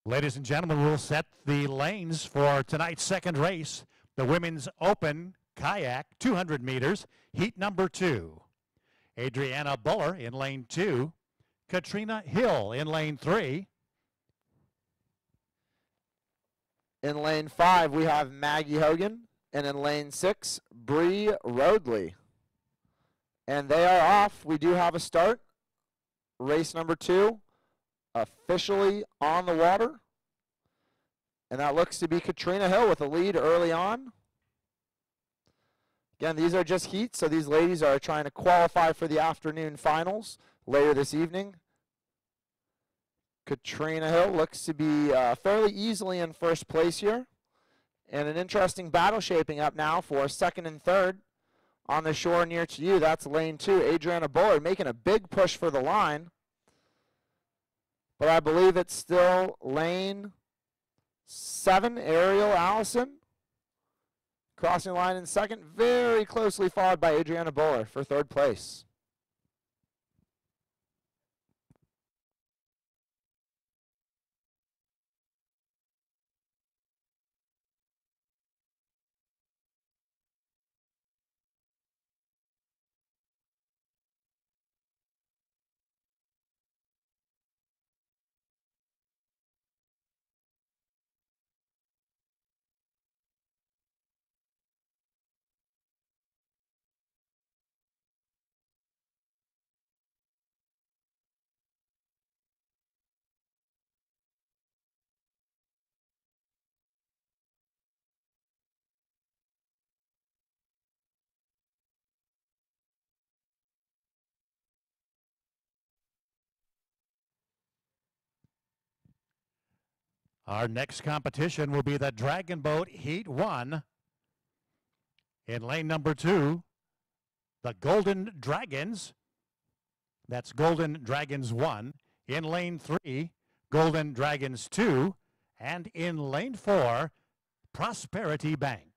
Ladies and gentlemen, we'll set the lanes for tonight's second race, the Women's Open Kayak 200 meters, heat number 2. Adriana Buller in lane 2, Katrina Hill in lane 3. In lane 5, we have Maggie Hogan, and in lane 6, Bree Roadley. And they are off. We do have a start. Race number 2, officially on the water. And that looks to be Katrina Hill with a lead early on. Again, these are just heats, so these ladies are trying to qualify for the afternoon finals later this evening. Katrina Hill looks to be fairly easily in first place here. And an interesting battle shaping up now for second and third on the shore near to you. That's lane 2. Adriana Bullard making a big push for the line. But I believe it's still lane 7, Ariel Allison. Crossing the line in second, very closely followed by Adriana Bullard for third place. Our next competition will be the Dragon Boat Heat 1. In lane number 2, the Golden Dragons. That's Golden Dragons 1. In lane 3, Golden Dragons 2. And in lane 4, Prosperity Bank.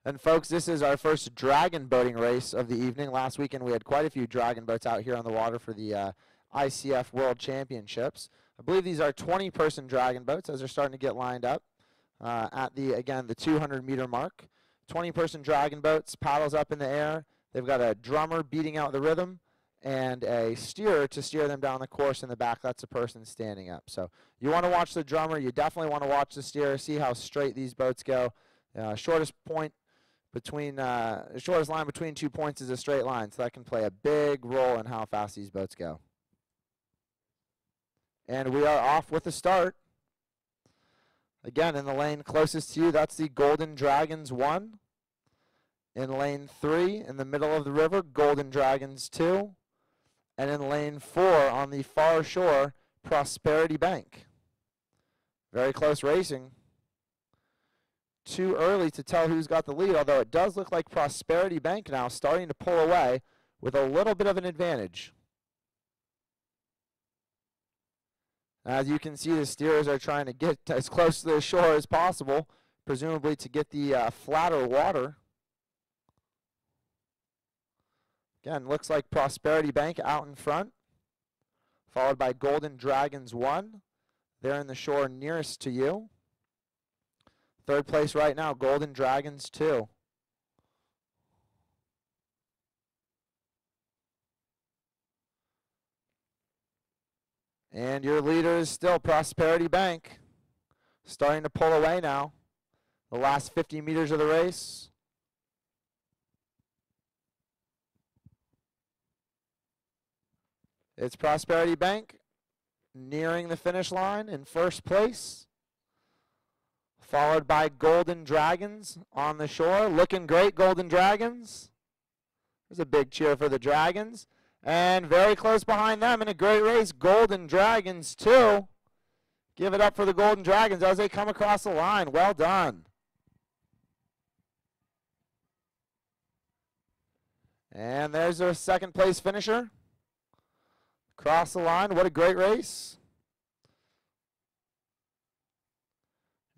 And folks, this is our first dragon boating race of the evening. Last weekend we had quite a few dragon boats out here on the water for the ICF World Championships. I believe these are 20-person dragon boats as they're starting to get lined up at the 200-meter mark. 20-person dragon boats, paddles up in the air. They've got a drummer beating out the rhythm and a steerer to steer them down the course in the back. That's the person standing up. So you want to watch the drummer. You definitely want to watch the steerer, see how straight these boats go. Shortest line between 2 points is a straight line, so that can play a big role in how fast these boats go. And we are off with the start. Again, in the lane closest to you, that's the Golden Dragons 1. In lane 3, in the middle of the river, Golden Dragons 2. And in lane 4, on the far shore, Prosperity Bank. Very close racing. Too early to tell who's got the lead, although it does look like Prosperity Bank now starting to pull away with a little bit of an advantage. As you can see, the steerers are trying to get as close to the shore as possible, presumably to get the flatter water. Again, looks like Prosperity Bank out in front, followed by Golden Dragons 1. They're in the shore nearest to you. Third place right now, Golden Dragons 2. And your leader is still Prosperity Bank. Starting to pull away now. The last 50 meters of the race. It's Prosperity Bank nearing the finish line in first place, followed by Golden Dragons on the shore. Looking great, Golden Dragons. There's a big cheer for the Dragons. And very close behind them in a great race, Golden Dragons 2. Give it up for the Golden Dragons as they come across the line. Well done. And there's their second place finisher. Cross the line. What a great race.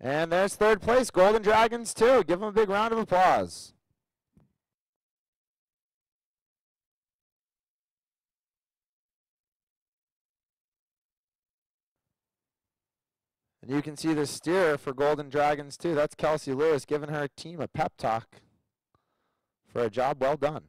And there's third place, Golden Dragons 2. Give them a big round of applause. And you can see the steer for Golden Dragons 2. That's Kelsey Lewis giving her team a pep talk for a job well done.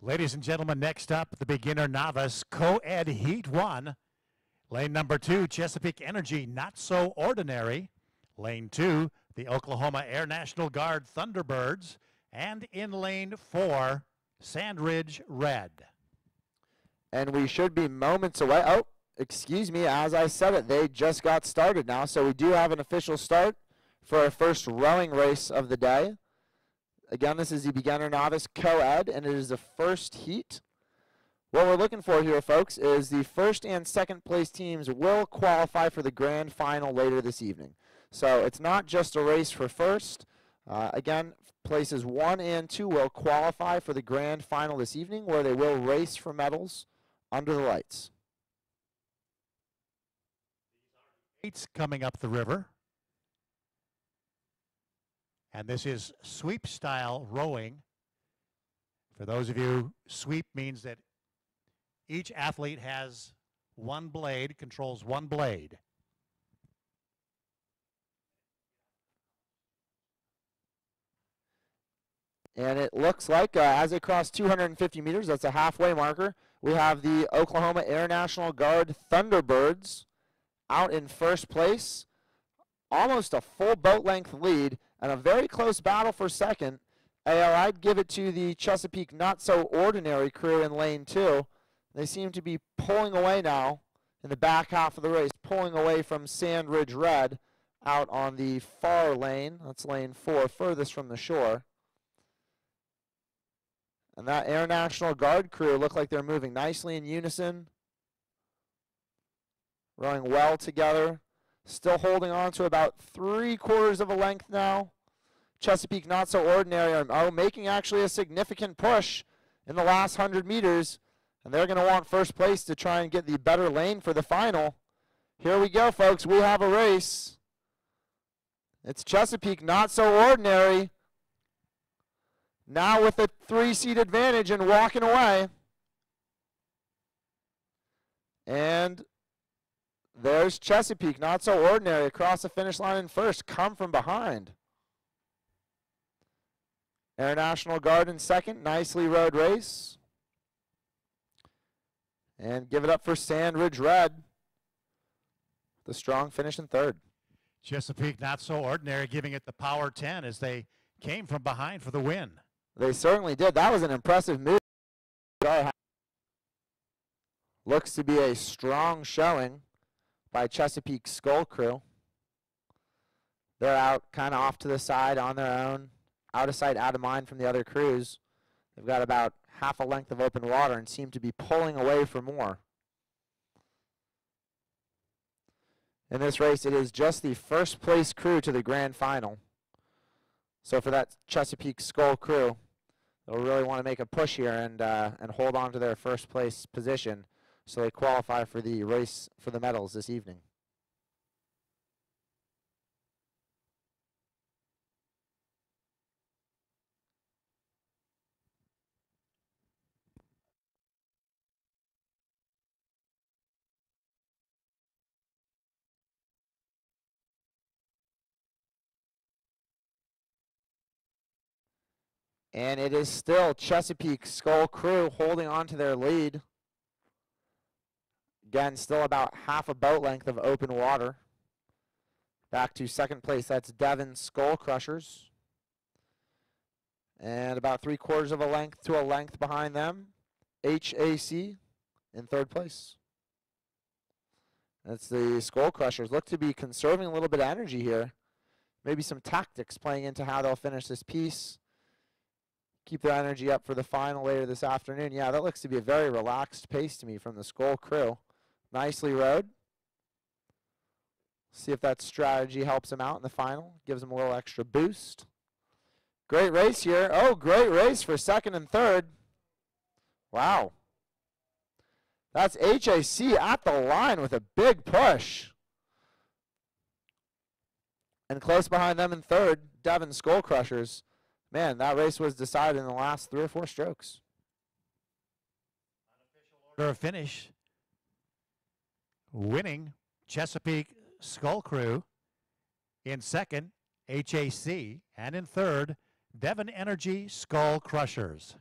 Ladies and gentlemen, next up, the beginner novice co-ed heat 1. Lane number 2, Chesapeake Energy, Not So Ordinary. Lane 2, the Oklahoma Air National Guard Thunderbirds. And in lane 4, Sandridge Red. And we should be moments away. Oh, excuse me, as I said it, they just got started now. So we do have an official start for our first rowing race of the day. Again, this is the beginner novice co-ed, and it is the first heat. What we're looking for here, folks, is the first and second place teams will qualify for the grand final later this evening. So it's not just a race for first. Again, places 1 and 2 will qualify for the grand final this evening, where they will race for medals under the lights. Heats coming up the river. And this is sweep style rowing. For those of you, sweep means that each athlete has one blade, controls one blade. And it looks like as they cross 250 meters, that's a halfway marker, we have the Oklahoma Air National Guard Thunderbirds out in first place. Almost a full boat length lead and a very close battle for second. I'd give it to the Chesapeake Not So Ordinary crew in lane 2. They seem to be pulling away now in the back half of the race, pulling away from Sandridge Red out on the far lane. That's lane 4, furthest from the shore. And that Air National Guard crew look like they're moving nicely in unison, rowing well together. Still holding on to about 3/4 of a length now. Chesapeake Not So Ordinary are making actually a significant push in the last 100 meters. And they're going to want first place to try and get the better lane for the final. Here we go, folks. We have a race. It's Chesapeake Not So Ordinary. Now with a 3-seat advantage and walking away. And there's Chesapeake Not So Ordinary across the finish line in first. Come from behind. Air National Guard in second. Nicely rowed race. And give it up for Sandridge Red. The strong finish in third. Chesapeake Not So Ordinary giving it the power 10 as they came from behind for the win. They certainly did. That was an impressive move. Looks to be a strong showing by Chesapeake Skull Crew. They're out kind of off to the side on their own, out of sight, out of mind from the other crews. They've got about half a length of open water and seem to be pulling away for more. In this race, it is just the first place crew to the grand final. So for that Chesapeake Skull Crew, they'll really want to make a push here and hold on to their first place position so they qualify for the race for the medals this evening. And it is still Chesapeake Skull Crew holding on to their lead. Again, still about half a boat length of open water. Back to second place, that's Devon Skull Crushers. And about 3/4 of a length to a length behind them, HAC in third place. That's the Skull Crushers. Look to be conserving a little bit of energy here. Maybe some tactics playing into how they'll finish this piece. Keep their energy up for the final later this afternoon. Yeah, that looks to be a very relaxed pace to me from the Skull Crew. Nicely rowed. See if that strategy helps them out in the final. Gives them a little extra boost. Great race here. Oh, great race for second and third. Wow. That's HAC at the line with a big push. And close behind them in third, Devon Skull Crushers. Man, that race was decided in the last 3 or 4 strokes. Unofficial order of finish. Winning Chesapeake Skull Crew. In second, HAC. And in third, Devon Energy Skull Crushers.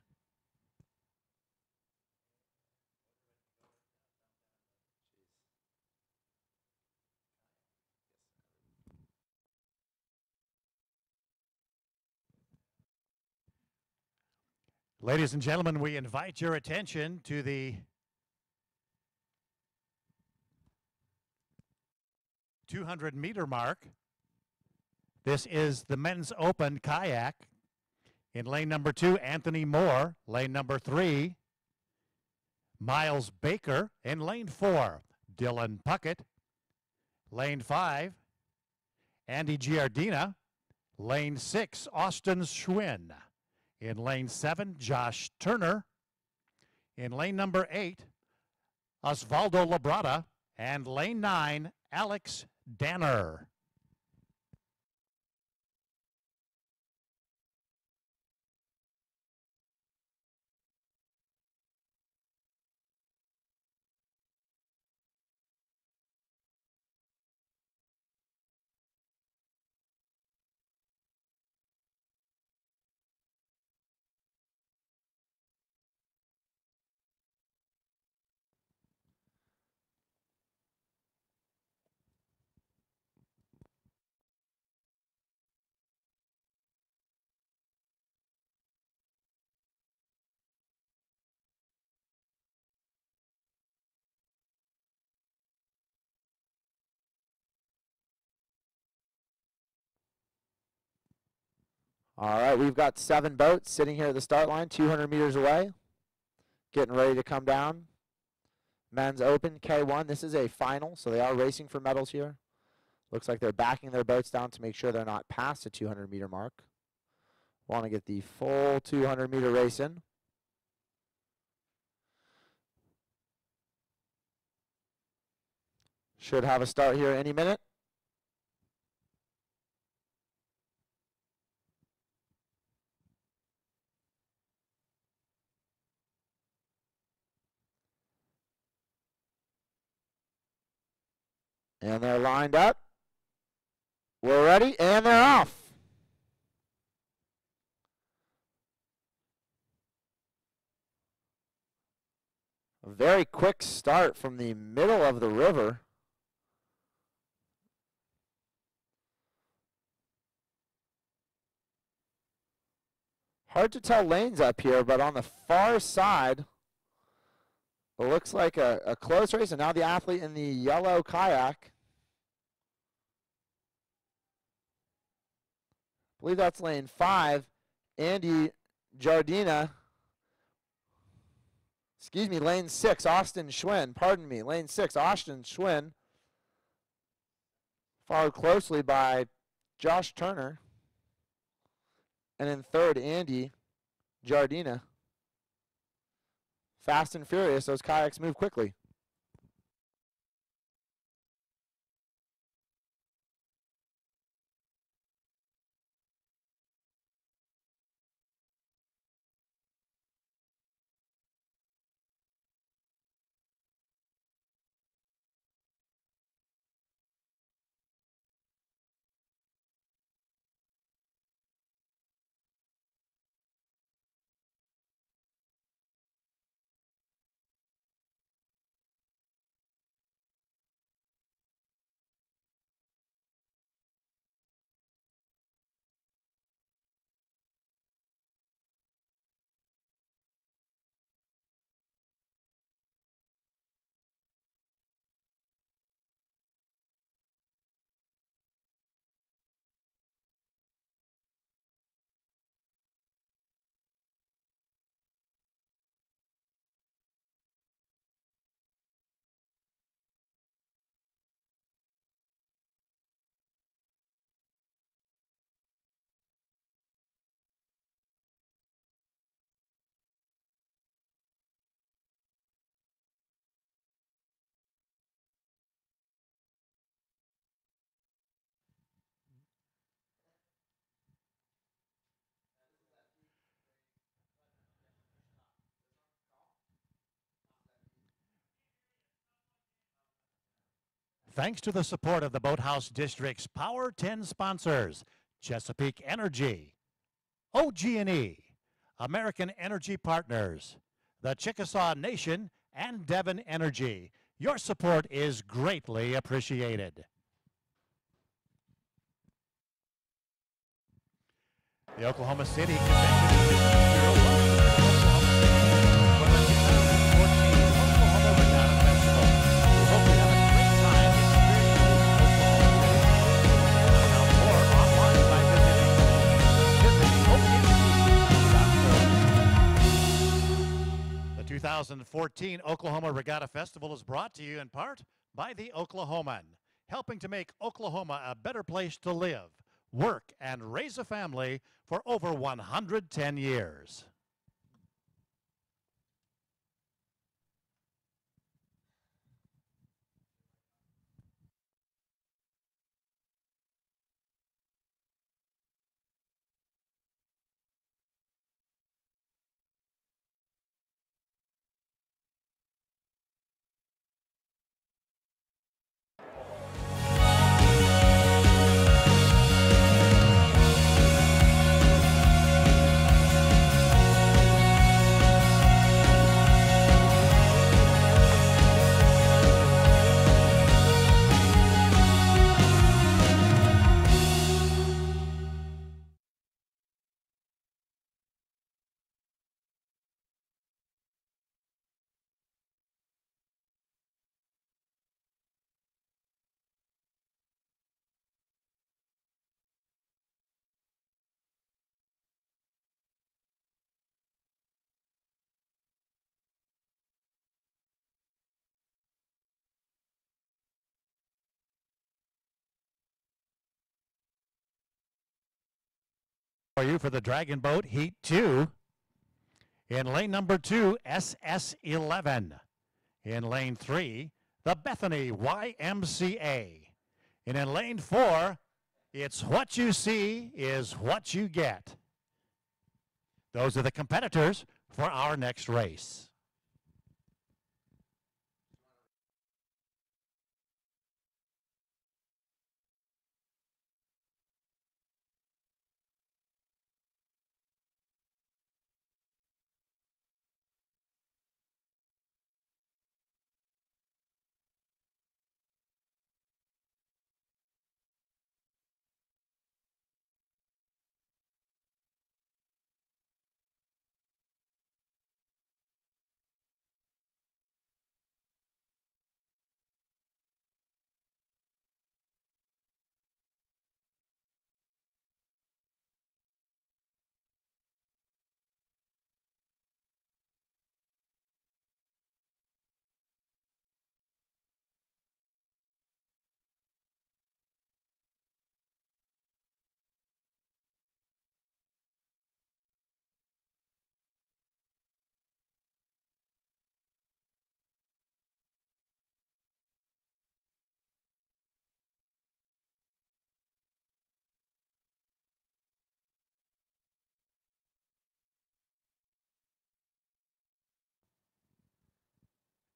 Ladies and gentlemen, we invite your attention to the 200-meter mark. This is the men's open kayak. In lane number 2, Anthony Moore. Lane number 3, Miles Baker. In lane 4, Dylan Puckett. Lane 5, Andy Giardina. Lane 6, Austin Schwinn. In lane 7, Josh Turner. In lane number 8, Osvaldo Labrada. And lane 9, Alex Danner. All right, we've got 7 boats sitting here at the start line, 200 meters away, getting ready to come down. Men's Open, K1. This is a final, so they are racing for medals here. Looks like they're backing their boats down to make sure they're not past the 200-meter mark. Want to get the full 200-meter race in. Should have a start here any minute. And they're lined up. We're ready, and they're off. A very quick start from the middle of the river. Hard to tell lanes up here, but on the far side, it looks like a close race, and now the athlete in the yellow kayak. I believe that's lane 5, Andy Giardina. Excuse me, lane 6, Austin Schwinn. Pardon me, lane 6, Austin Schwinn. Followed closely by Josh Turner. And in third, Andy Giardina. Fast and furious, those kayaks move quickly. Thanks to the support of the Boathouse District's Power 10 sponsors, Chesapeake Energy, OG&E, American Energy Partners, the Chickasaw Nation, and Devon Energy. Your support is greatly appreciated. The Oklahoma City Convention 2014 Oklahoma Regatta Festival is brought to you in part by the Oklahoman, helping to make Oklahoma a better place to live, work, and raise a family for over 110 years. For you for the Dragon Boat Heat 2. In lane number 2, SS11. In lane 3, the Bethany YMCA. And in lane 4, it's what you see is what you get. Those are the competitors for our next race.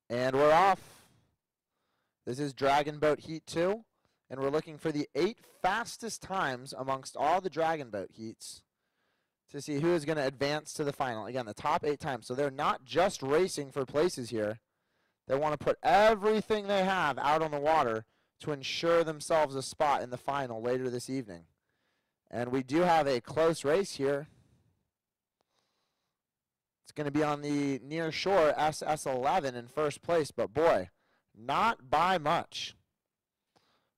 And we're off. This is Dragon Boat Heat 2, and we're looking for the 8 fastest times amongst all the Dragon Boat heats to see who is going to advance to the final. Again, the top 8 times. So they're not just racing for places here. They want to put everything they have out on the water to ensure themselves a spot in the final later this evening. And we do have a close race here. It's going to be on the near shore SS11 in first place, but boy, not by much.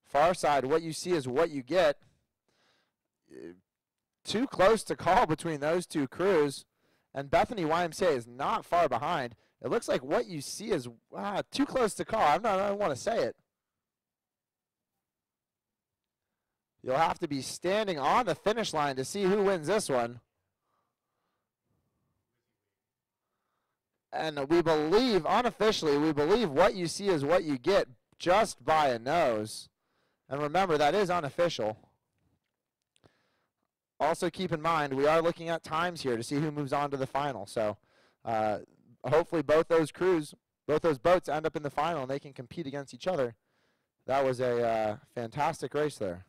Far side, what you see is what you get. Too close to call between those two crews, and Bethany YMCA is not far behind. It looks like what you see is too close to call. I don't want to say it. You'll have to be standing on the finish line to see who wins this one. And we believe, unofficially, we believe what you see is what you get just by a nose. And remember, that is unofficial. Also keep in mind, we are looking at times here to see who moves on to the final. So hopefully both those crews, both those boats end up in the final and they can compete against each other. That was a fantastic race there.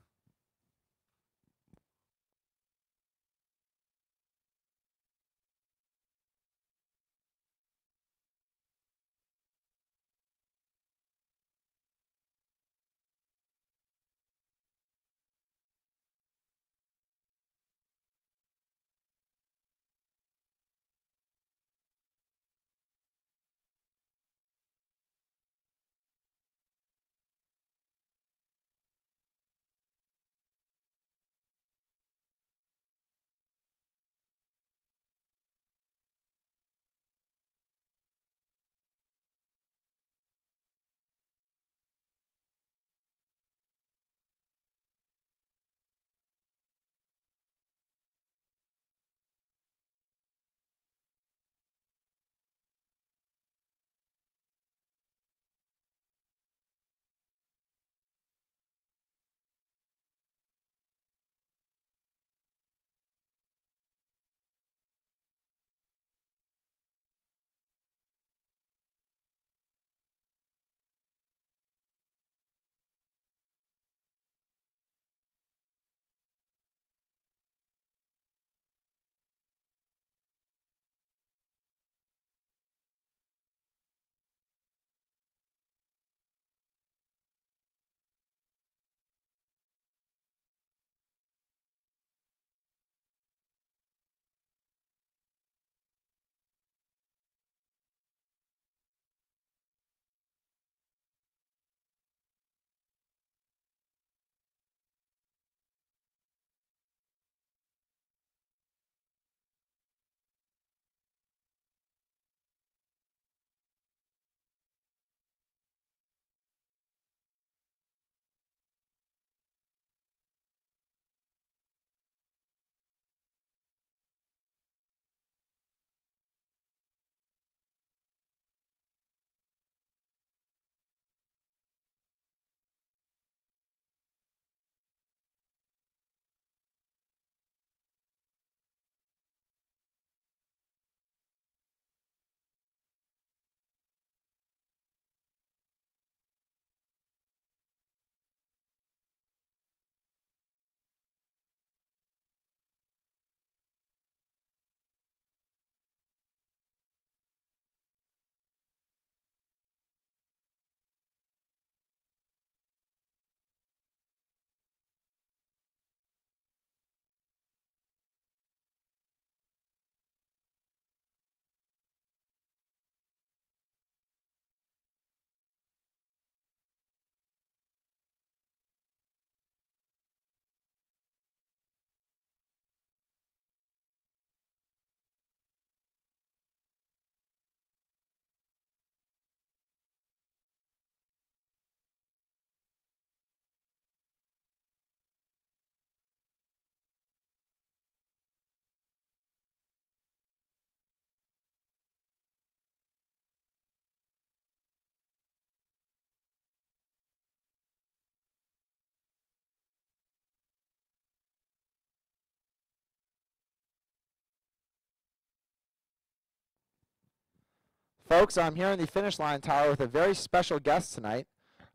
Folks, I'm here in the finish line tower with a very special guest tonight.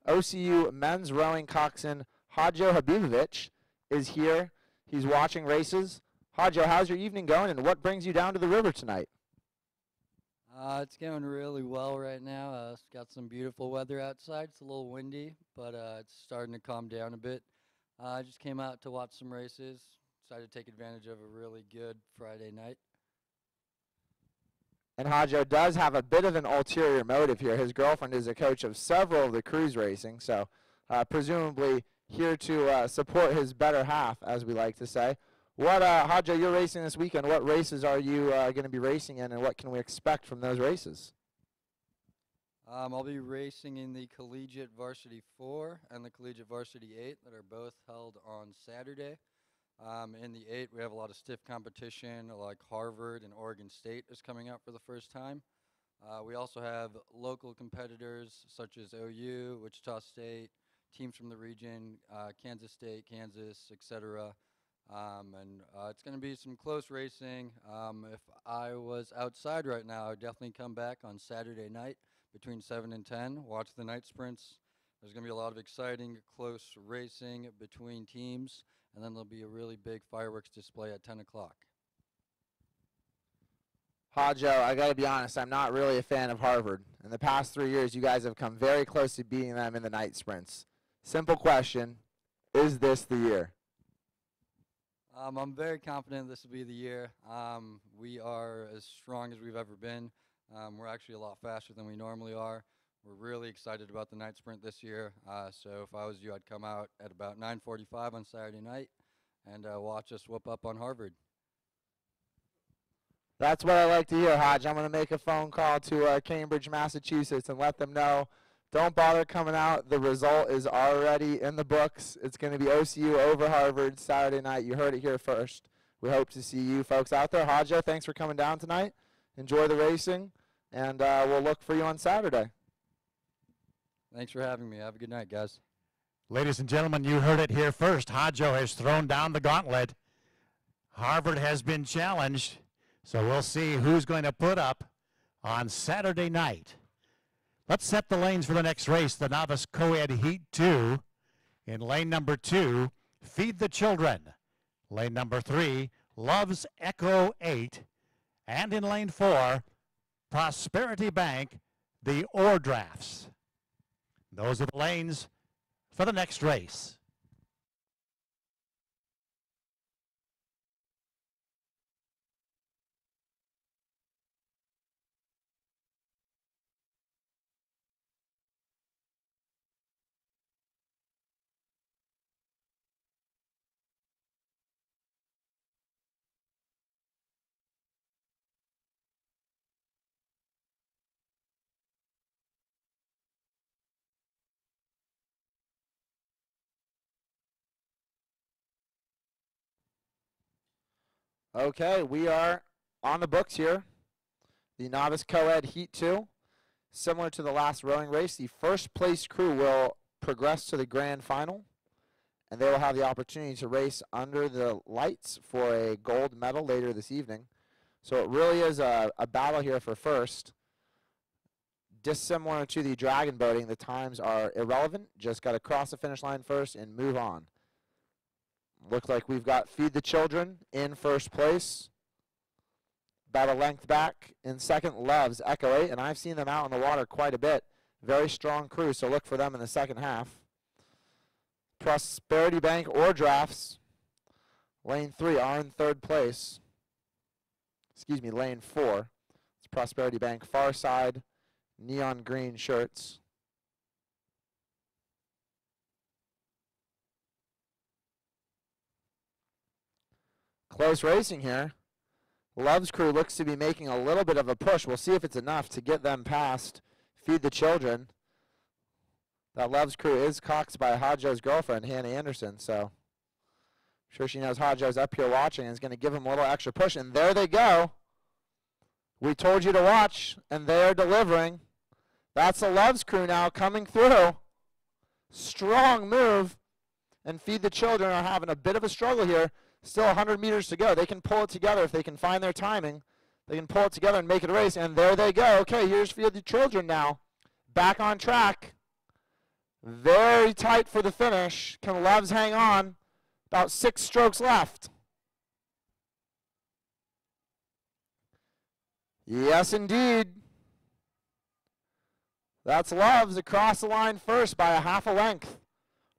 OCU men's rowing coxswain Hadjo Habibovic is here. He's watching races. Hadjo, how's your evening going, and what brings you down to the river tonight? It's going really well right now. It's got some beautiful weather outside. It's a little windy, but it's starting to calm down a bit. I just came out to watch some races. Decided to take advantage of a really good Friday night. And Hadjo does have a bit of an ulterior motive here. His girlfriend is a coach of several of the cruise racing, so presumably here to support his better half, as we like to say. What, Hadjo, you're racing this weekend. What races are you going to be racing in, and what can we expect from those races? I'll be racing in the Collegiate Varsity 4 and the Collegiate Varsity 8 that are both held on Saturday. In the 8, we have a lot of stiff competition, like Harvard and Oregon State is coming out for the first time. We also have local competitors such as OU, Wichita State, teams from the region, Kansas State, Kansas, etc. It's going to be some close racing. If I was outside right now, I would definitely come back on Saturday night between 7 and 10, watch the night sprints. There's going to be a lot of exciting, close racing between teams, and then there'll be a really big fireworks display at 10 o'clock. Hadjo, I got to be honest, I'm not really a fan of Harvard. In the past 3 years, you guys have come very close to beating them in the night sprints. Simple question, is this the year? I'm very confident this will be the year. We are as strong as we've ever been. We're actually a lot faster than we normally are. We're really excited about the night sprint this year. So if I was you, I'd come out at about 9:45 on Saturday night and watch us whoop up on Harvard. That's what I like to hear, Hodge. I'm going to make a phone call to Cambridge, Massachusetts, and let them know, don't bother coming out. The result is already in the books. It's going to be OCU over Harvard Saturday night. You heard it here first. We hope to see you folks out there. Hadjo, thanks for coming down tonight. Enjoy the racing, and we'll look for you on Saturday. Thanks for having me. Have a good night, guys. Ladies and gentlemen, you heard it here first. Hadjo has thrown down the gauntlet. Harvard has been challenged, so we'll see who's going to put up on Saturday night. Let's set the lanes for the next race, the Novice Co-Ed Heat 2. In lane number 2, Feed the Children. Lane number 3, Love's Echo 8. And in lane 4, Prosperity Bank, the Ore Drafts. Those are the lanes for the next race. Okay, we are on the books here. The Novice Co-Ed Heat 2. Similar to the last rowing race, the first place crew will progress to the grand final, and they will have the opportunity to race under the lights for a gold medal later this evening. So it really is a battle here for first. Dissimilar to the dragon boating, the times are irrelevant. Just got to cross the finish line first and move on. Looks like we've got Feed the Children in first place. About a length back. In second, Love's Echo 8, and I've seen them out on the water quite a bit. Very strong crew, so look for them in the second half. Prosperity Bank Ore Drafts. Lane 3 are in third place. Excuse me, lane 4. It's Prosperity Bank far side, neon green shirts. Close racing here. Love's crew looks to be making a little bit of a push. We'll see if it's enough to get them past Feed the Children. That Love's crew is coxed by Hadjo's girlfriend, Hannah Anderson, so I'm sure she knows Hadjo's up here watching and is going to give him a little extra push. And there they go. We told you to watch, and they're delivering. That's the Love's crew now coming through. Strong move. And Feed the Children are having a bit of a struggle here. Still 100 meters to go. They can pull it together if they can find their timing. they can pull it together and make it a race. And there they go. Okay, here's for the children now. Back on track. Very tight for the finish. Can Loves hang on? About 6 strokes left. Yes, indeed. That's Loves across the line first by a half a length.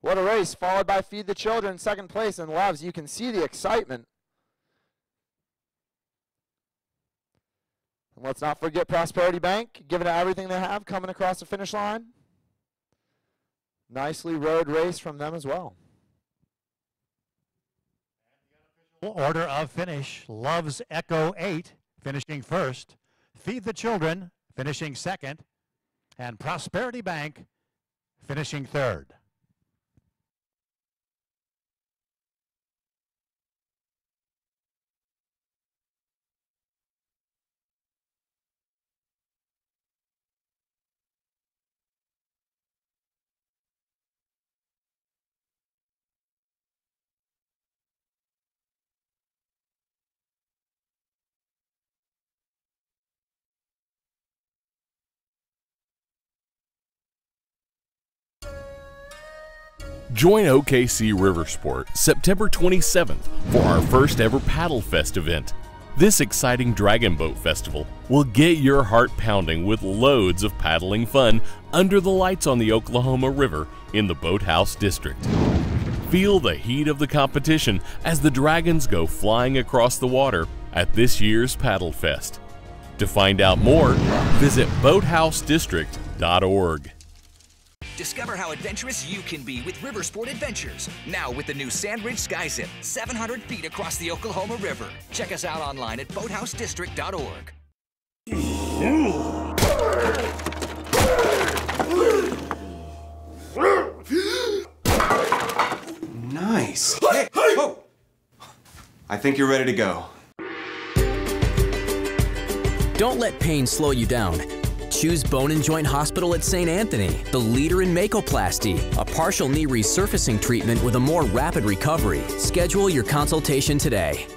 What a race, followed by Feed the Children, second place, and Loves. You can see the excitement. And let's not forget Prosperity Bank, giving it everything they have, coming across the finish line. Nicely rowed race from them as well. Order of finish, Loves Echo 8 finishing first, Feed the Children finishing second, and Prosperity Bank finishing third. Join OKC Riversport September 27th for our first ever Paddle Fest event. This exciting Dragon Boat Festival will get your heart pounding with loads of paddling fun under the lights on the Oklahoma River in the Boathouse District. Feel the heat of the competition as the dragons go flying across the water at this year's Paddle Fest. To find out more, visit boathousedistrict.org. Discover how adventurous you can be with Riversport Adventures. Now with the new Sandridge Sky Zip, 700 feet across the Oklahoma River. Check us out online at boathousedistrict.org. Nice. Hey, whoa. I think you're ready to go. Don't let pain slow you down. Choose Bone and Joint Hospital at St. Anthony, the leader in Makoplasty, a partial knee resurfacing treatment with a more rapid recovery. Schedule your consultation today.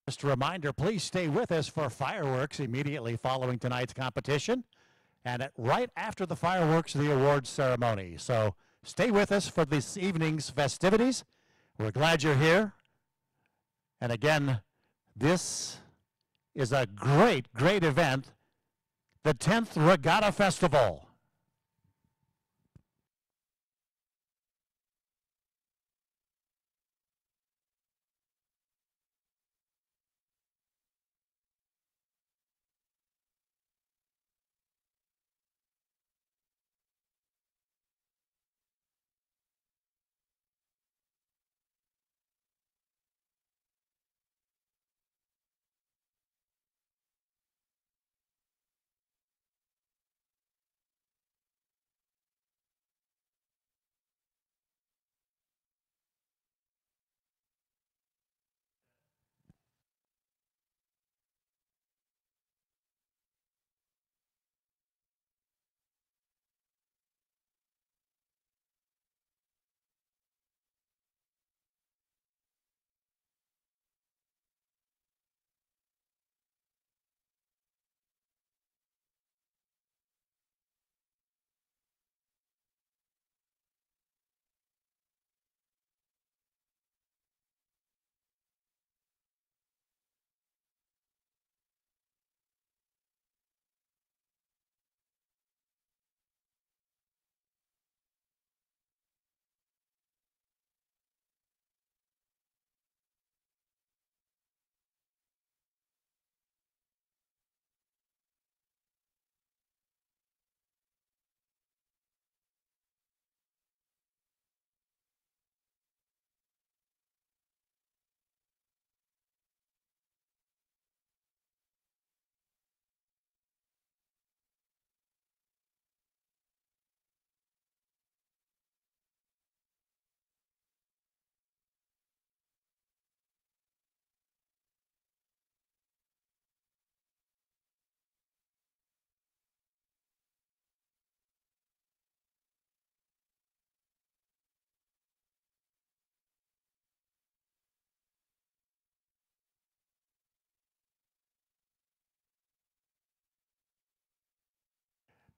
Just a reminder, please stay with us for fireworks immediately following tonight's competition. And right after the fireworks, the awards ceremony. So stay with us for this evening's festivities. We're glad you're here. And again, this is a great, great event, the 10th Regatta Festival.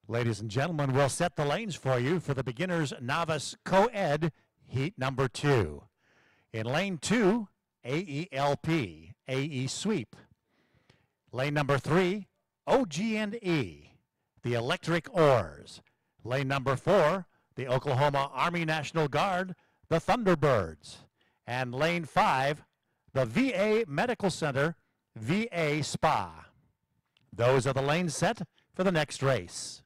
Ladies and gentlemen, we'll set the lanes for you for the beginners novice co-ed heat number 2. In lane 2, AELP, AE sweep. Lane number 3, OG&E, the electric oars. Lane number 4, the Oklahoma Army National Guard, the Thunderbirds. And lane 5, the VA Medical Center, VA Spa. Those are the lanes set for the next race.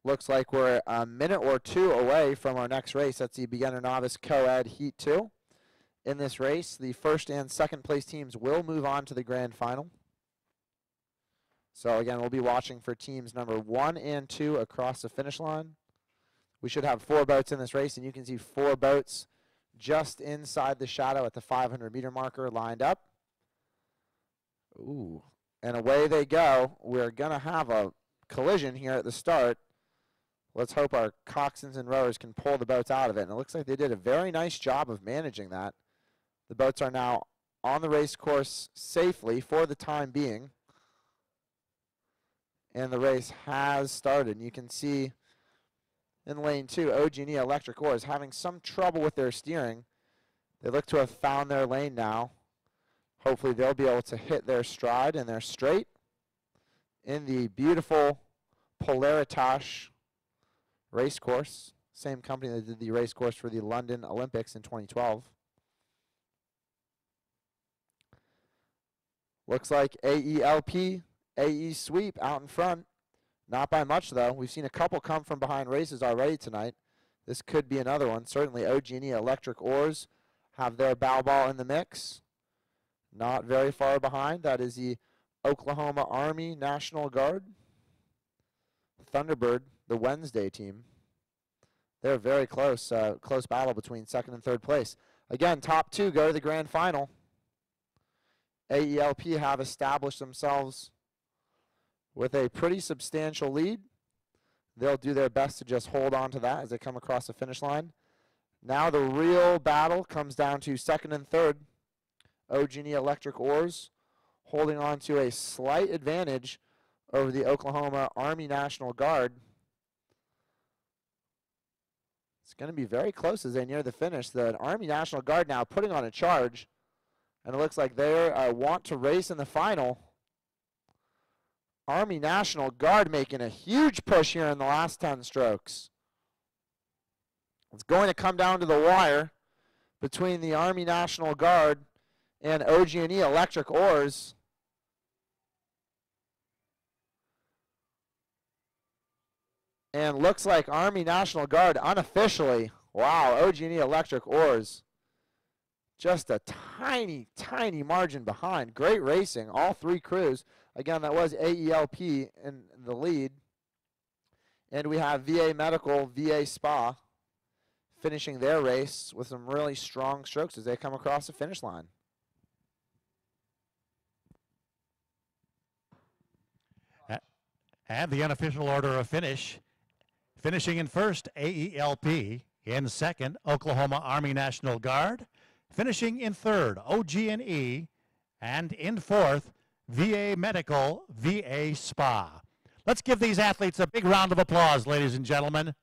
Looks like we're a minute or two away from our next race. That's the beginner novice co-ed heat 2. In this race, the first and second place teams will move on to the grand final. So again, we'll be watching for teams number 1 and 2 across the finish line. We should have 4 boats in this race, and you can see 4 boats just inside the shadow at the 500-meter marker lined up. Ooh, and away they go. We're going to have a collision here at the start. Let's hope our coxswains and rowers can pull the boats out of it. And it looks like they did a very nice job of managing that. The boats are now on the race course safely for the time being. And the race has started. And you can see in lane 2, OG&E Electric Oars having some trouble with their steering. They look to have found their lane now. Hopefully they'll be able to hit their stride and their straight in the beautiful Polaritage race course. Same company that did the race course for the London Olympics in 2012. Looks like AELP, AE sweep out in front. Not by much, though. We've seen a couple come from behind races already tonight. This could be another one. Certainly OG&E Electric Oars have their bow ball in the mix. Not very far behind. That is the Oklahoma Army National Guard. Thunderbird, the Wednesday team. They're very close. Close battle between second and third place. Again, top 2 go to the grand final. AELP have established themselves with a pretty substantial lead. They'll do their best to just hold on to that as they come across the finish line. Now the real battle comes down to second and third. OG&E Electric Oars holding on to a slight advantage over the Oklahoma Army National Guard. It's going to be very close as they near the finish. The Army National Guard now putting on a charge, and it looks like they want to race in the final. Army National Guard making a huge push here in the last 10 strokes. It's going to come down to the wire between the Army National Guard and OG&E Electric Oars. And looks like Army National Guard unofficially, wow, OG&E Electric Oars, just a tiny, tiny margin behind. Great racing, all three crews. Again, that was AELP in the lead. And we have VA Medical, VA Spa finishing their race with some really strong strokes as they come across the finish line. And the unofficial order of finish. Finishing in first, AELP. In second, Oklahoma Army National Guard. Finishing in third, OG&E. And in fourth, VA Medical, VA Spa. Let's give these athletes a big round of applause, ladies and gentlemen.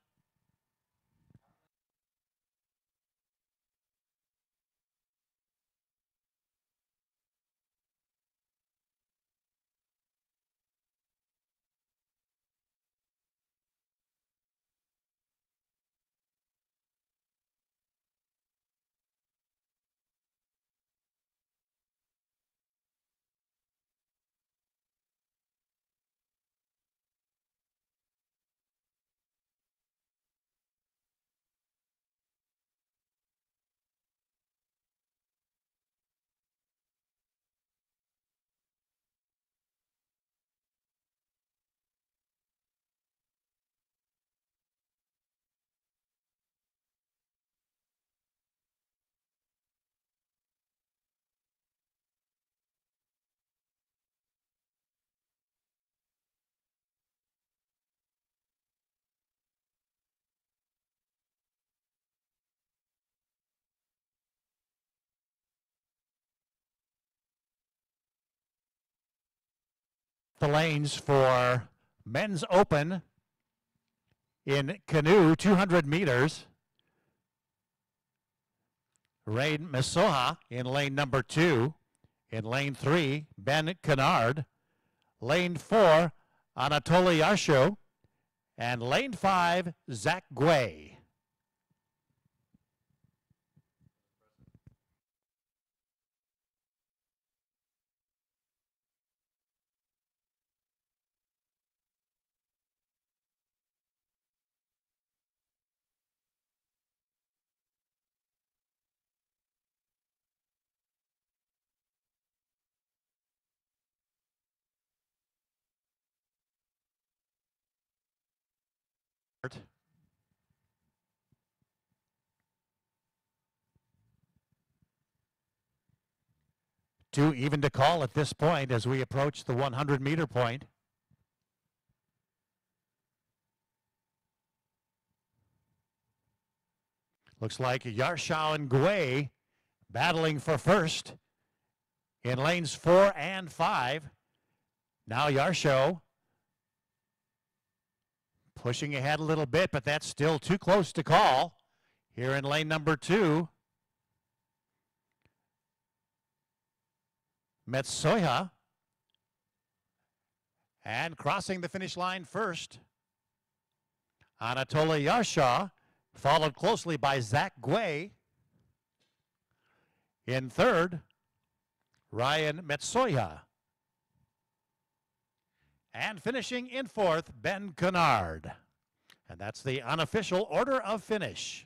The lanes for men's open in canoe, 200 meters. Rain Mesoha in lane number 2. In lane 3, Ben Kennard. Lane 4, Anatoly Yarsho. And lane 5, Zach Guay. Two even to call at this point as we approach the 100-meter point. Looks like Yarshaw and Guay battling for first in lanes 4 and 5. Now Yarshaw pushing ahead a little bit, but that's still too close to call. Here in lane number 2, Metsoya, and crossing the finish line first, Anatoly Yarshaw, followed closely by Zach Guay. In third, Ryan Metsoya. And finishing in fourth, Ben Kennard. And that's the unofficial order of finish.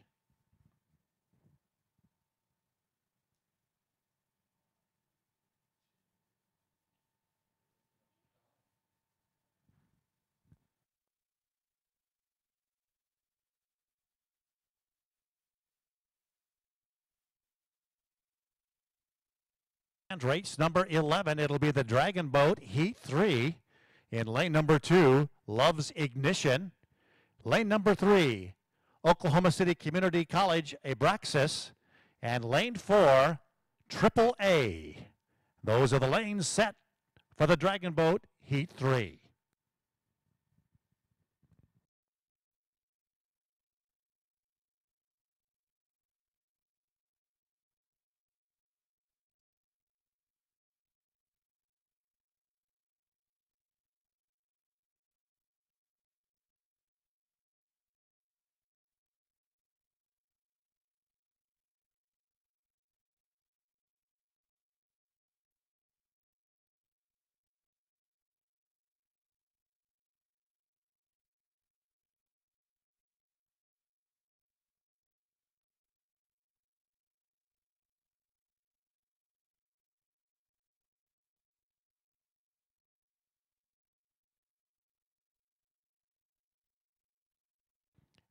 And race number 11, it'll be the Dragon Boat Heat 3. In lane number 2, Love's Ignition. Lane number 3, Oklahoma City Community College Abraxas. And lane 4, Triple A. Those are the lanes set for the Dragon Boat Heat 3.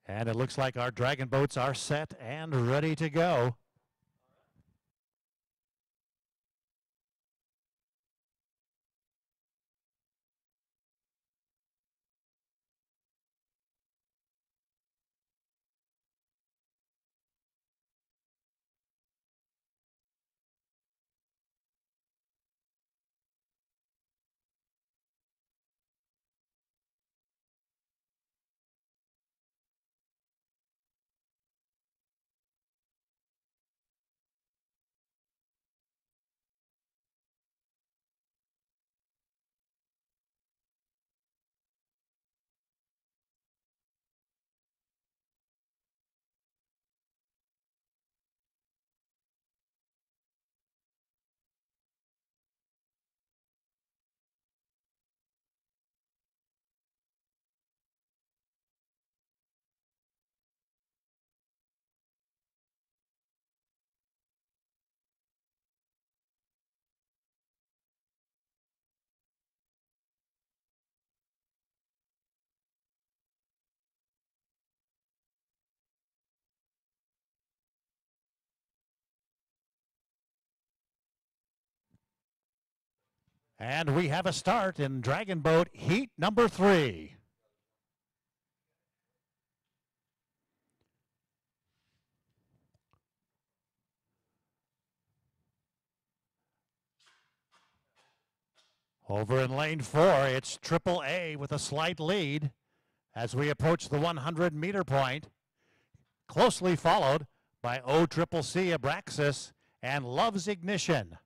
And it looks like our Dragon Boats are set and ready to go. And we have a start in Dragon Boat Heat number 3. Over in lane 4, it's Triple A with a slight lead as we approach the 100-meter point. Closely followed by OCCC Abraxas and Love's Ignition.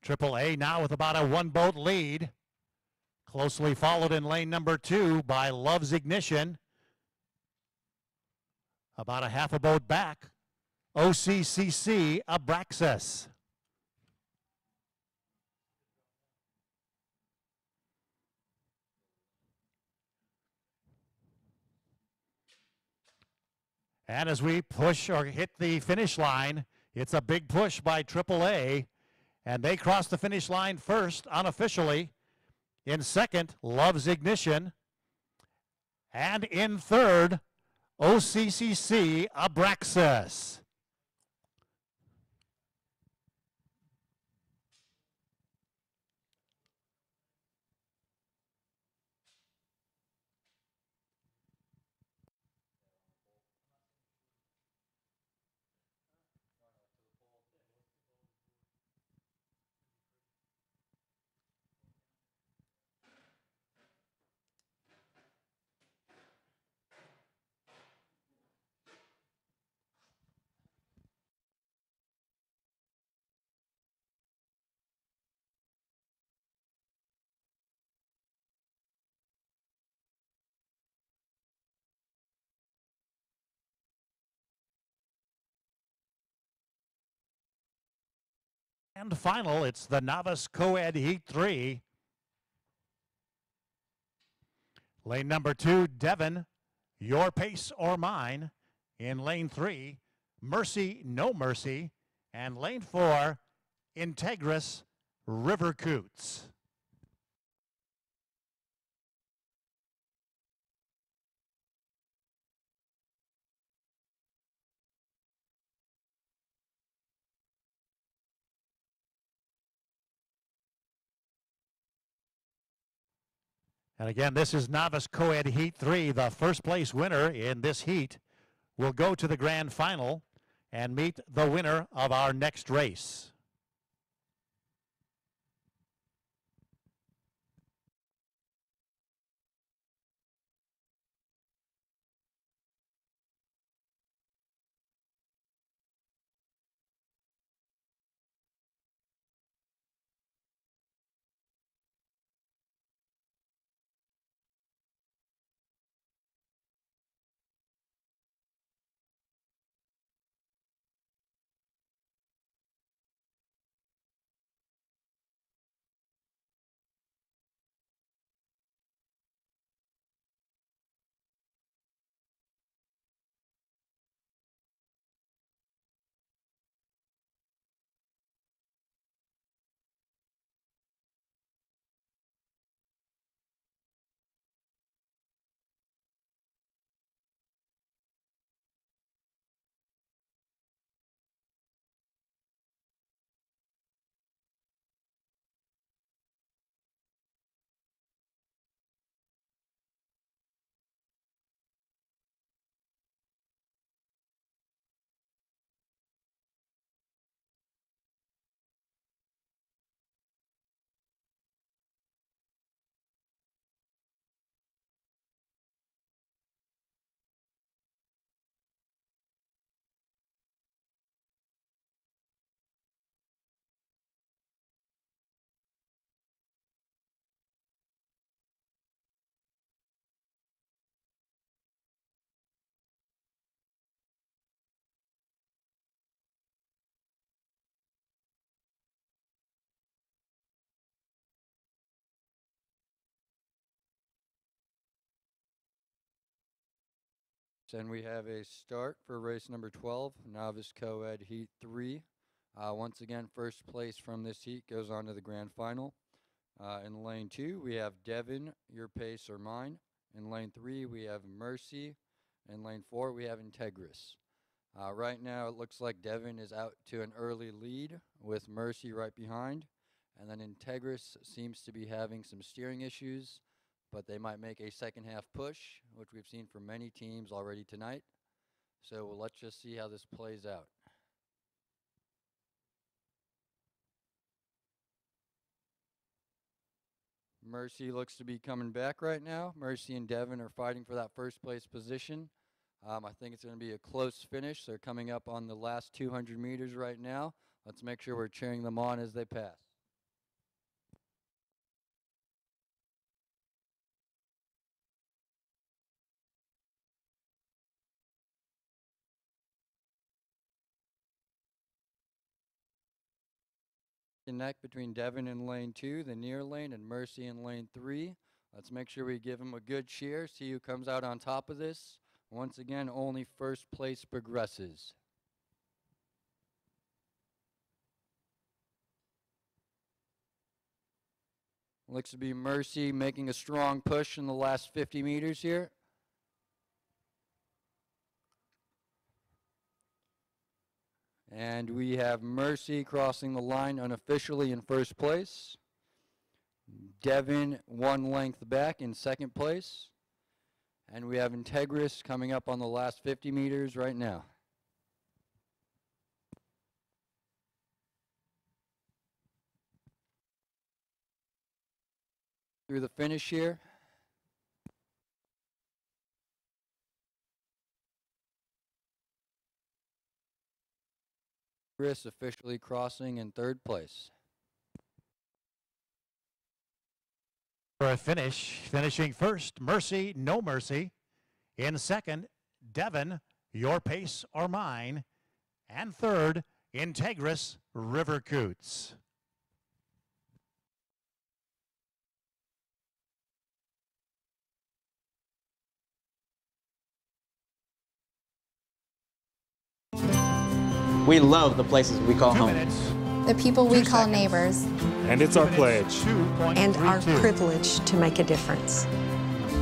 Triple A now with about a 1-boat lead. Closely followed in lane number 2 by Love's Ignition. About a half a boat back, OCCC Abraxas. And as we push or hit the finish line, it's a big push by Triple A. And they cross the finish line first, unofficially. In second, Love's Ignition. And in third, OCCC Abraxas. And final, it's the Novice Co-Ed Heat 3. Lane number 2, Devon, Your Pace or Mine. In lane 3, Mercy, No Mercy. And lane 4, Integris, River Coots. And again, this is Novice Co-Ed Heat 3. The first place winner in this heat will go to the grand final and meet the winner of our next race. And we have a start for race number 12, Novice Co-Ed Heat 3. Once again, first place from this heat goes on to the grand final. In lane 2, we have Devin, Your Pace or Mine. In lane 3, we have Mercy. In lane 4, we have Integris. Right now, it looks like Devin is out to an early lead with Mercy right behind. And then Integris seems to be having some steering issues, but they might make a second half push, which we've seen from many teams already tonight. So let's just see how this plays out. Mercy looks to be coming back right now. Mercy and Devin are fighting for that first place position. I think it's going to be a close finish. They're coming up on the last 200 meters right now. Let's make sure we're cheering them on as they pass. Connect between Devin in lane 2, the near lane, and Mercy in lane 3. Let's make sure we give them a good cheer, see who comes out on top of this. Once again, only first place progresses. Looks to be Mercy making a strong push in the last 50 meters here. And we have Mercy crossing the line unofficially in first place. Devin 1 length back in second place. And we have Integris coming up on the last 50 meters right now. Through the finish here. Chris officially crossing in third place. For a finish, finishing first, Mercy, No Mercy. In second, Devin, Your Pace or Mine. And third, Integris, River Coots. We love the places we call 2 home. minutes. The people we 2 call seconds. neighbors. And it's our pledge. And our 2.32. privilege to make a difference.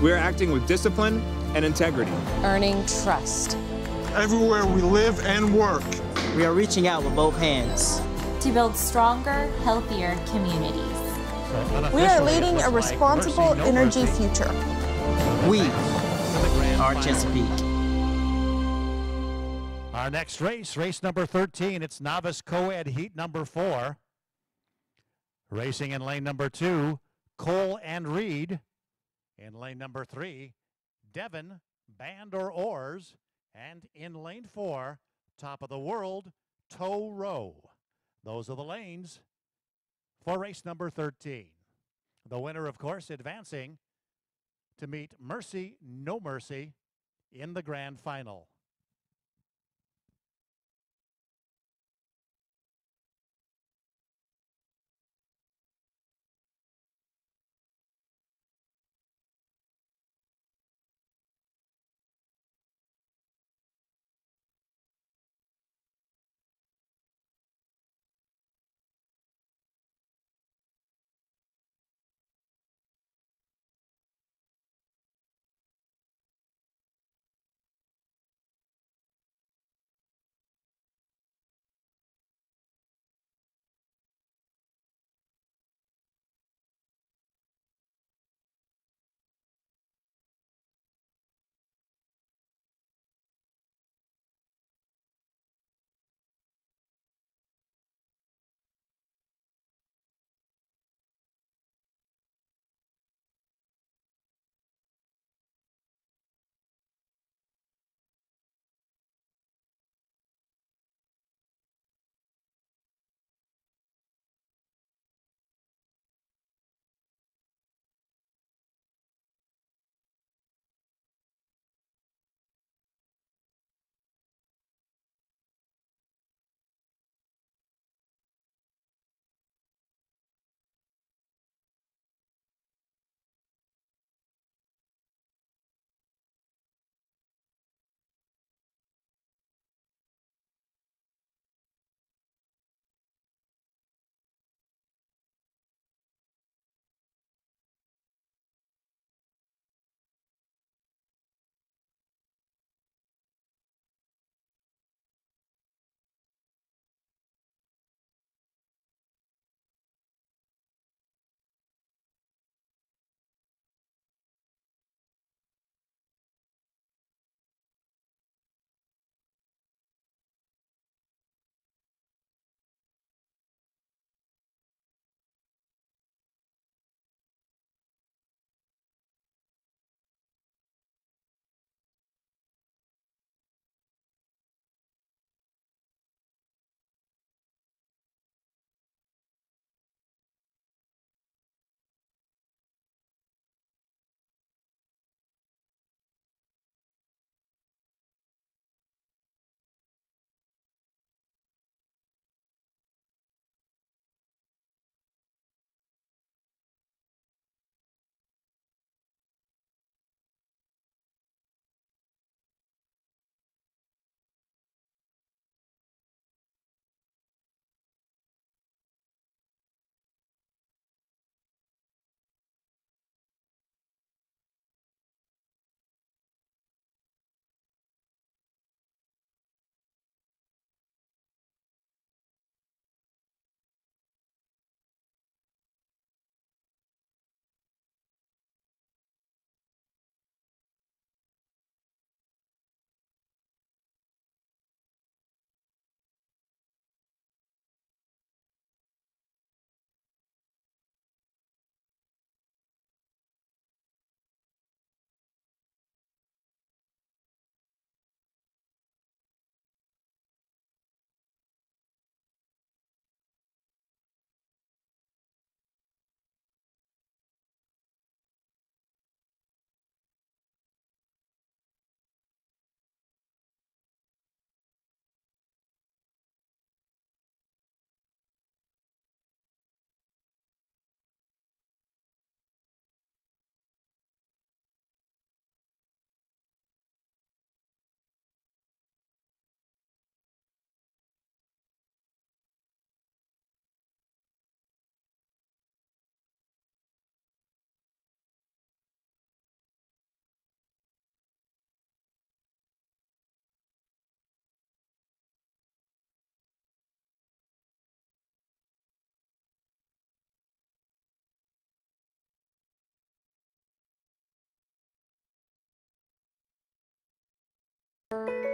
We're acting with discipline and integrity. Earning trust. Everywhere we live and work. We are reaching out with both hands. To build stronger, healthier communities. We are unofficially, it leading looks a like responsible Mercy, No energy Mercy future. We to the grand are final. Chesapeake. Our next race, race number 13, it's novice co-ed heat number 4. Racing in lane number 2, Cole and Reed. In lane number 3, Devon, Band or Oars. And in lane 4, top of the world, Tow Row. Those are the lanes for race number 13. The winner, of course, advancing to meet Mercy, No Mercy in the grand final.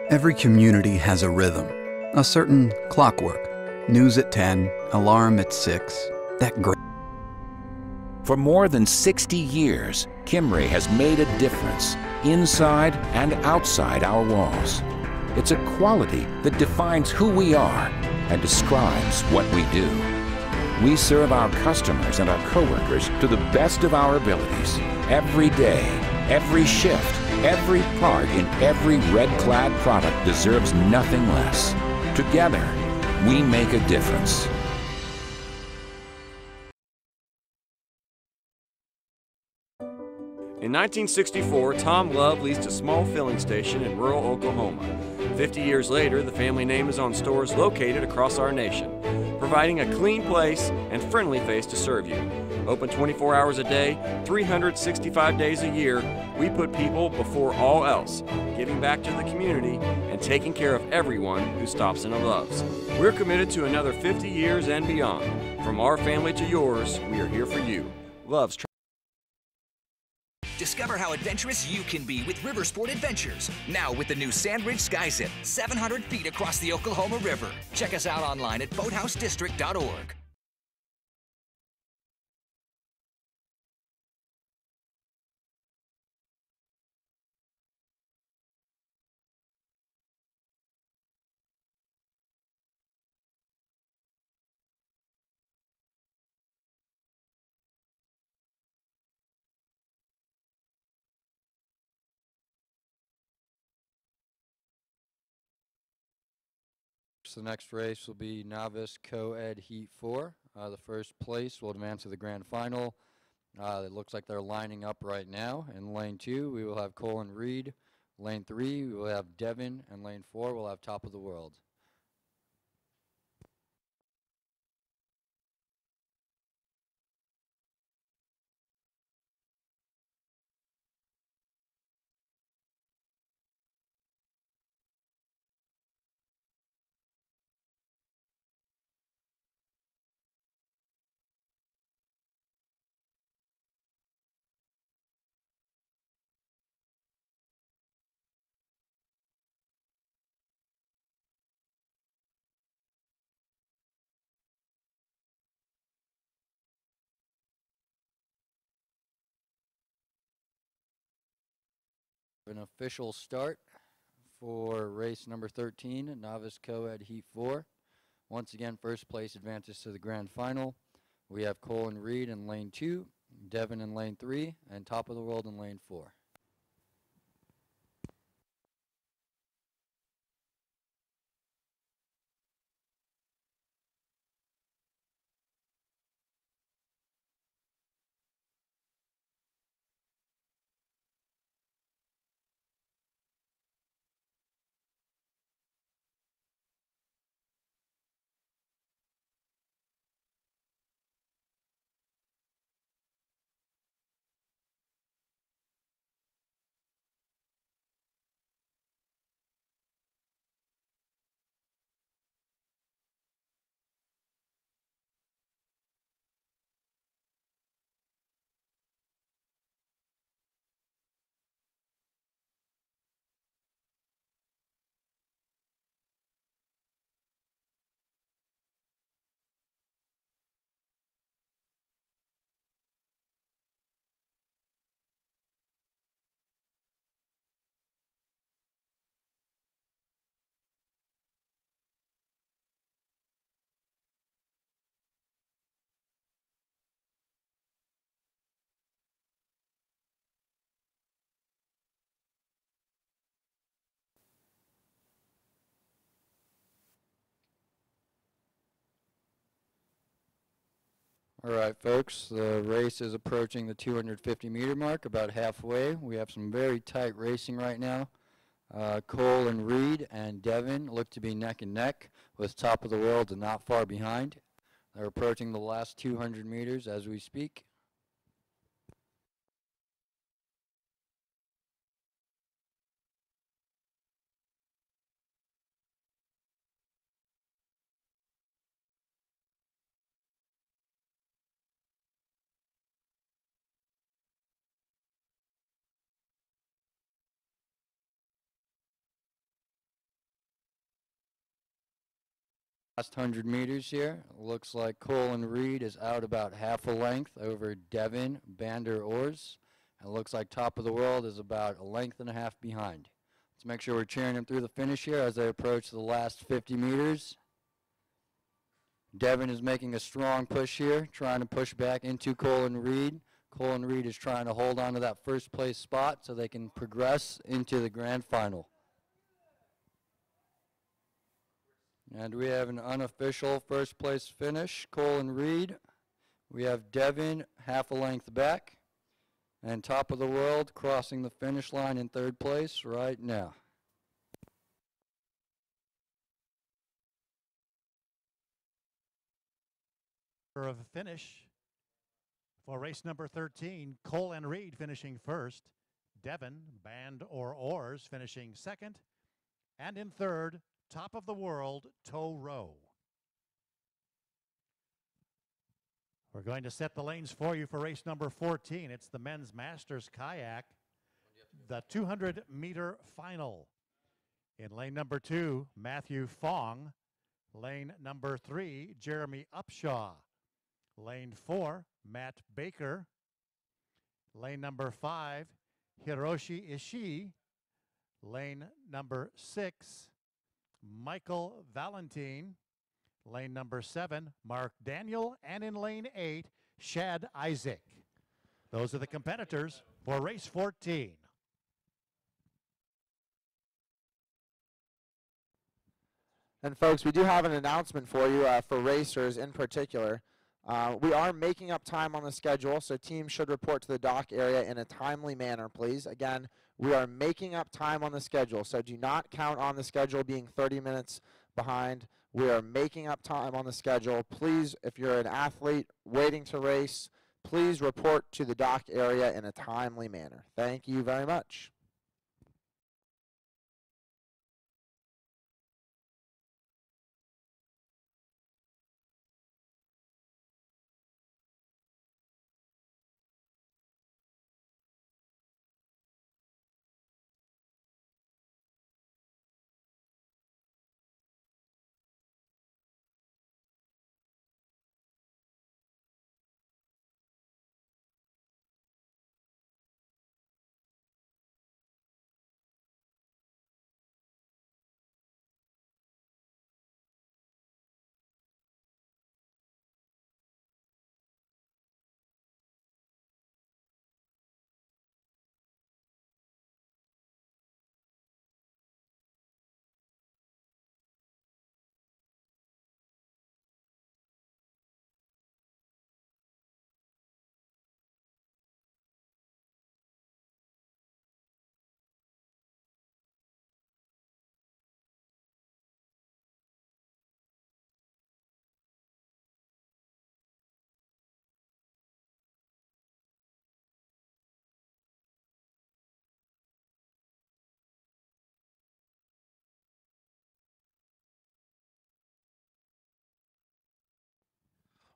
Every community has a rhythm, a certain clockwork. News at 10, alarm at 6. That great. For more than 60 years, Kimray has made a difference inside and outside our walls. It's a quality that defines who we are and describes what we do. We serve our customers and our coworkers to the best of our abilities. Every day, every shift, every part in every red-clad product deserves nothing less. Together, we make a difference. In 1964, Tom Love leased a small filling station in rural Oklahoma. 50 years later, the family name is on stores located across our nation, providing a clean place and friendly face to serve you. Open 24 hours a day, 365 days a year, we put people before all else, giving back to the community and taking care of everyone who stops in and loves. We're committed to another 50 years and beyond. From our family to yours, we are here for you. Love's. Discover how adventurous you can be with River Sport Adventures. Now with the new Sandridge Sky Zip, 700 feet across the Oklahoma River. Check us out online at boathousedistrict.org. So the next race will be Novice Co-Ed Heat 4. The first place will advance to the grand final. It looks like they're lining up right now. In lane 2, we will have Colin Reed. Lane 3, we will have Devin. And lane 4, we'll have Top of the World. An official start for race number 13, Novice Co-Ed Heat 4. Once again, first place advances to the grand final. We have Colin Reed in lane 2, Devin in lane 3, and Top of the World in lane 4. All right, folks, the race is approaching the 250-meter mark, about halfway. We have some very tight racing right now. Cole and Reed and Devin look to be neck and neck, with Top of the World and not far behind. They're approaching the last 200 meters as we speak. Last 100 meters here. Looks like Colin Reed is out about half a length over Devin Bander Ors. And it looks like top of the world is about a length and a half behind. Let's make sure we're cheering him through the finish here as they approach the last 50 meters. Devin is making a strong push here, trying to push back into Colin Reed. Colin Reed is trying to hold on to that first place spot so they can progress into the grand final. And we have an unofficial first place finish, Colin Reed. We have Devin half a length back. And top of the world crossing the finish line in third place right now. Of finish for race number 13, Colin Reed finishing first, Devin Band or Oars finishing second, and in third, top of the world, Tow Row. We're going to set the lanes for you for race number 14. It's the men's masters kayak, the 200-meter final. In lane number 2, Matthew Fong. Lane number 3, Jeremy Upshaw. Lane 4, Matt Baker. Lane number 5, Hiroshi Ishii. Lane number 6, Michael Valentine. Lane number 7, Mark Daniel. And in lane 8, Shad Isaac. Those are the competitors for race 14. And folks, we do have an announcement for you for racers in particular. We are making up time on the schedule, so teams should report to the dock area in a timely manner, please. Again, we are making up time on the schedule, so do not count on the schedule being 30 minutes behind. We are making up time on the schedule. Please, if you're an athlete waiting to race, please report to the dock area in a timely manner. Thank you very much.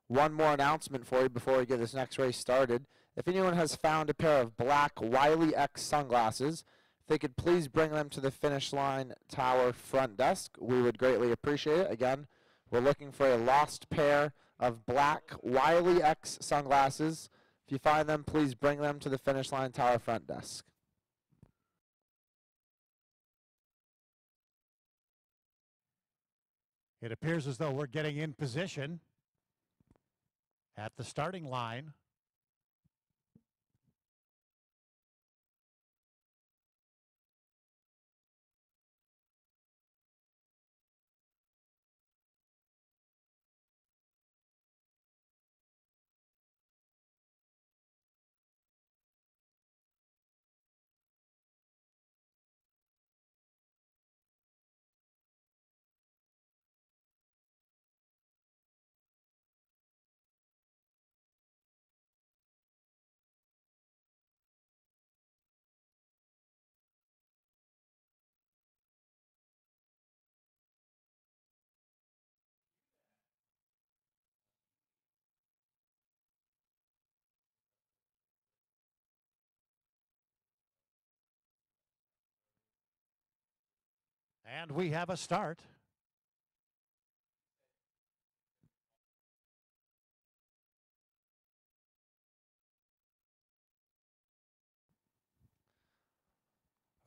One more announcement for you before we get this next race started. If anyone has found a pair of black Wiley X sunglasses, if they could please bring them to the finish line tower front desk, we would greatly appreciate it. Again, we're looking for a lost pair of black Wiley X sunglasses. If you find them, please bring them to the finish line tower front desk. It appears as though we're getting in position at the starting line. And we have a start.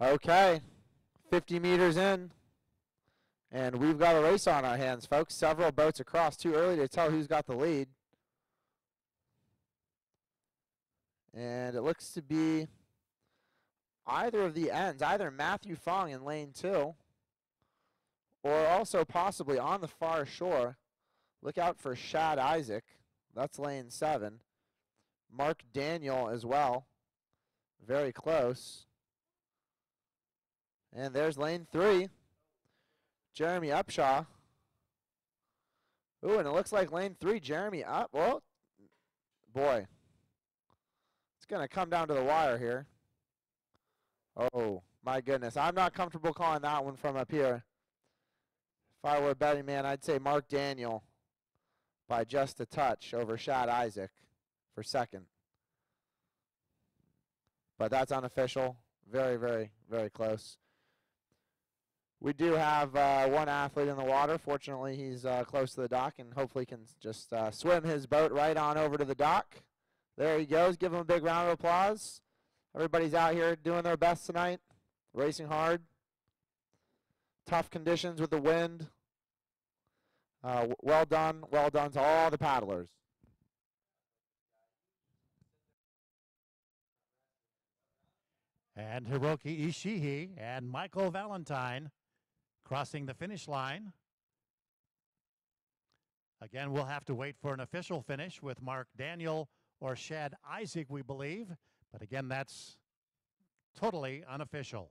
Okay, 50 meters in, and we've got a race on our hands, folks. Several boats across. Too early to tell who's got the lead. And it looks to be either of the ends, either Matthew Fong in lane 2, or also possibly on the far shore. Look out for Shad Isaac. That's lane 7. Mark Daniel as well. Very close. And there's lane 3. Jeremy Upshaw. Ooh, and it looks like lane 3, Jeremy up. Well, boy. It's going to come down to the wire here. Oh, my goodness. I'm not comfortable calling that one from up here. If I were a betting man, I'd say Mark Daniel by just a touch over Shad Isaac for second. But that's unofficial. Very, very, very close. We do have one athlete in the water. Fortunately, he's close to the dock and hopefully can just swim his boat right on over to the dock. There he goes. Give him a big round of applause. Everybody's out here doing their best tonight, racing hard. Tough conditions with the wind. Well done to all the paddlers. And Hiroki Ishihi and Michael Valentine crossing the finish line. Again, we'll have to wait for an official finish with Mark Daniel or Shad Isaac, we believe. But again, that's totally unofficial.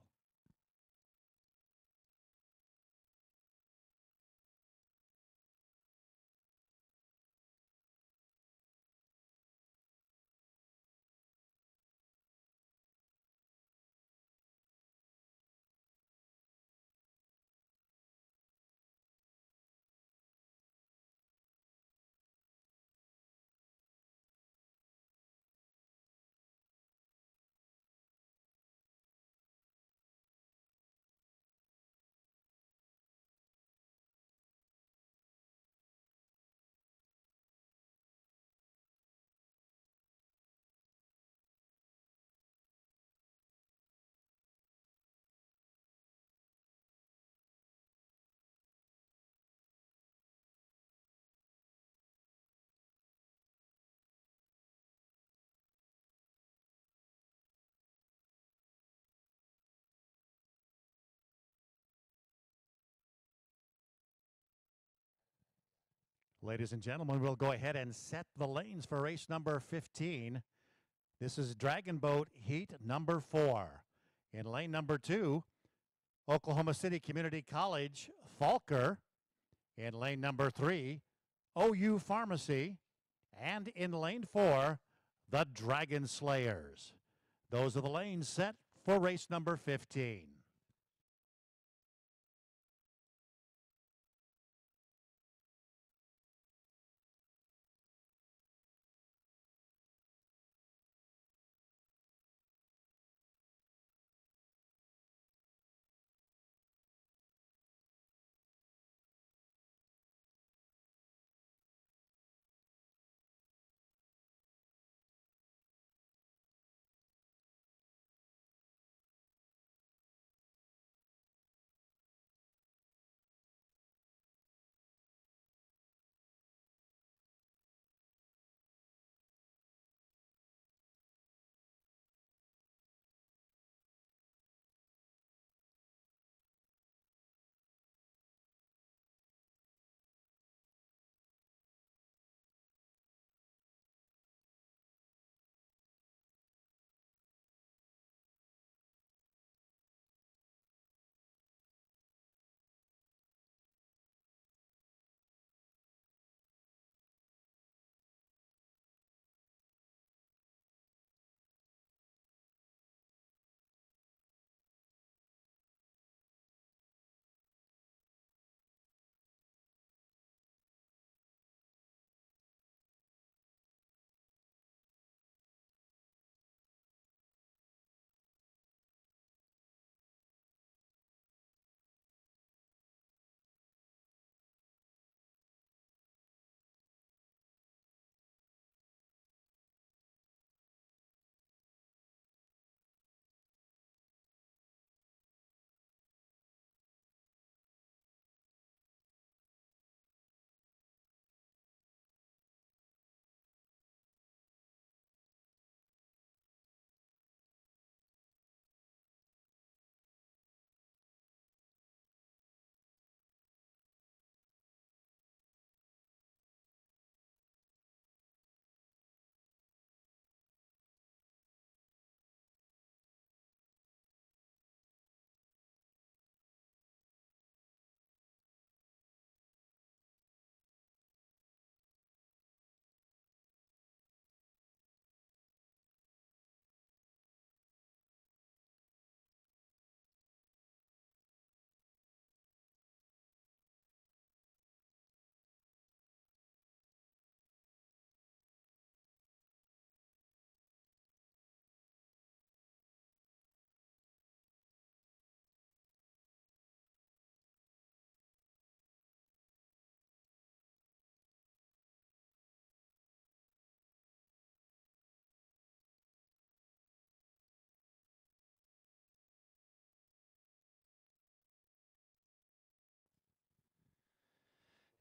Ladies and gentlemen, we'll go ahead and set the lanes for race number 15. This is Dragon Boat Heat number 4. In lane number 2, Oklahoma City Community College, Falker. In lane number 3, OU Pharmacy. And in lane 4, the Dragon Slayers. Those are the lanes set for race number 15.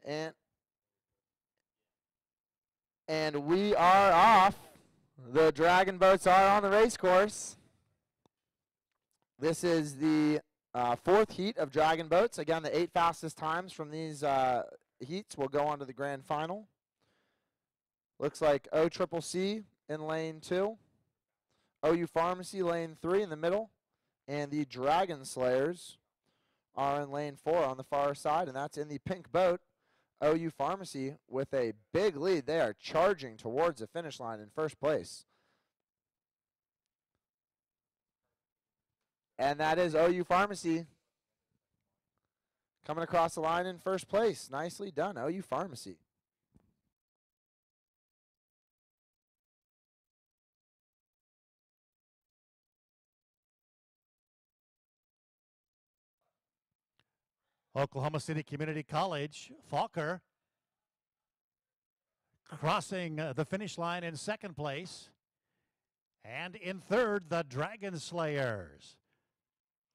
And we are off. The Dragon boats are on the race course. This is the fourth heat of Dragon boats. Again, the 8 fastest times from these heats will go on to the grand final. Looks like OCCC in lane 2, OU Pharmacy lane 3 in the middle, and the Dragon Slayers are in lane 4 on the far side, and that's in the pink boat. OU Pharmacy with a big lead. They are charging towards the finish line in first place. And that is OU Pharmacy coming across the line in first place. Nicely done, OU Pharmacy. Oklahoma City Community College, Falker, crossing the finish line in second place. And in third, the Dragon Slayers.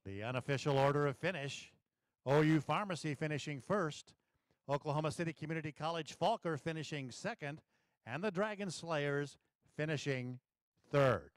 The unofficial order of finish, OU Pharmacy finishing first, Oklahoma City Community College Falker finishing second, and the Dragon Slayers finishing third.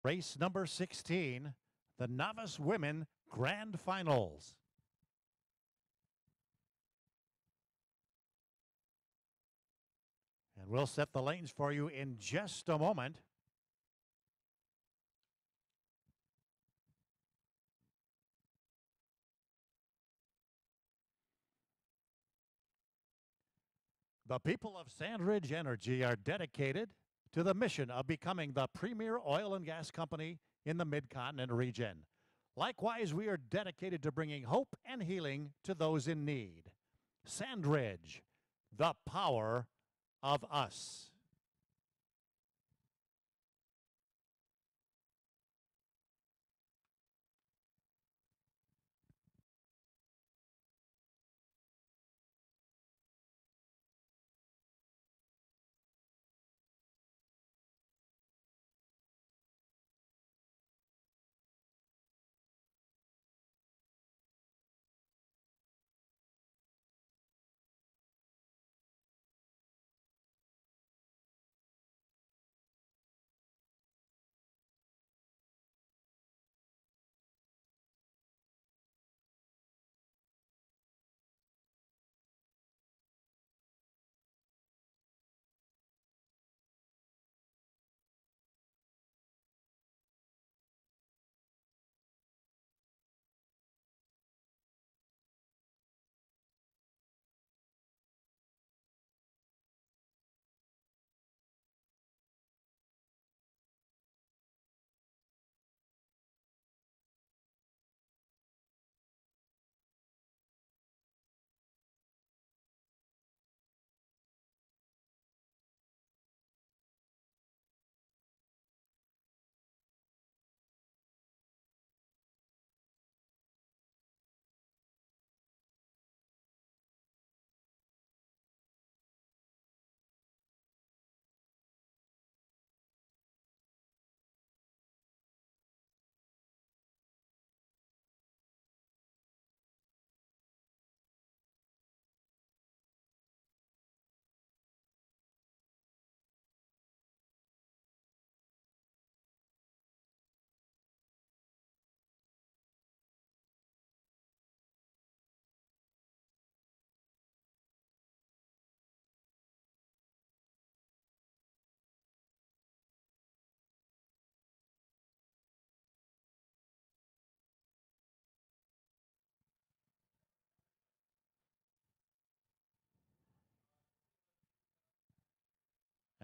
Race number 16, the Novice Women Grand Finals. And we'll set the lanes for you in just a moment. The people of Sandridge Energy are dedicated to the mission of becoming the premier oil and gas company in the Mid-Continent region. Likewise, we are dedicated to bringing hope and healing to those in need. Sandridge, the power of us.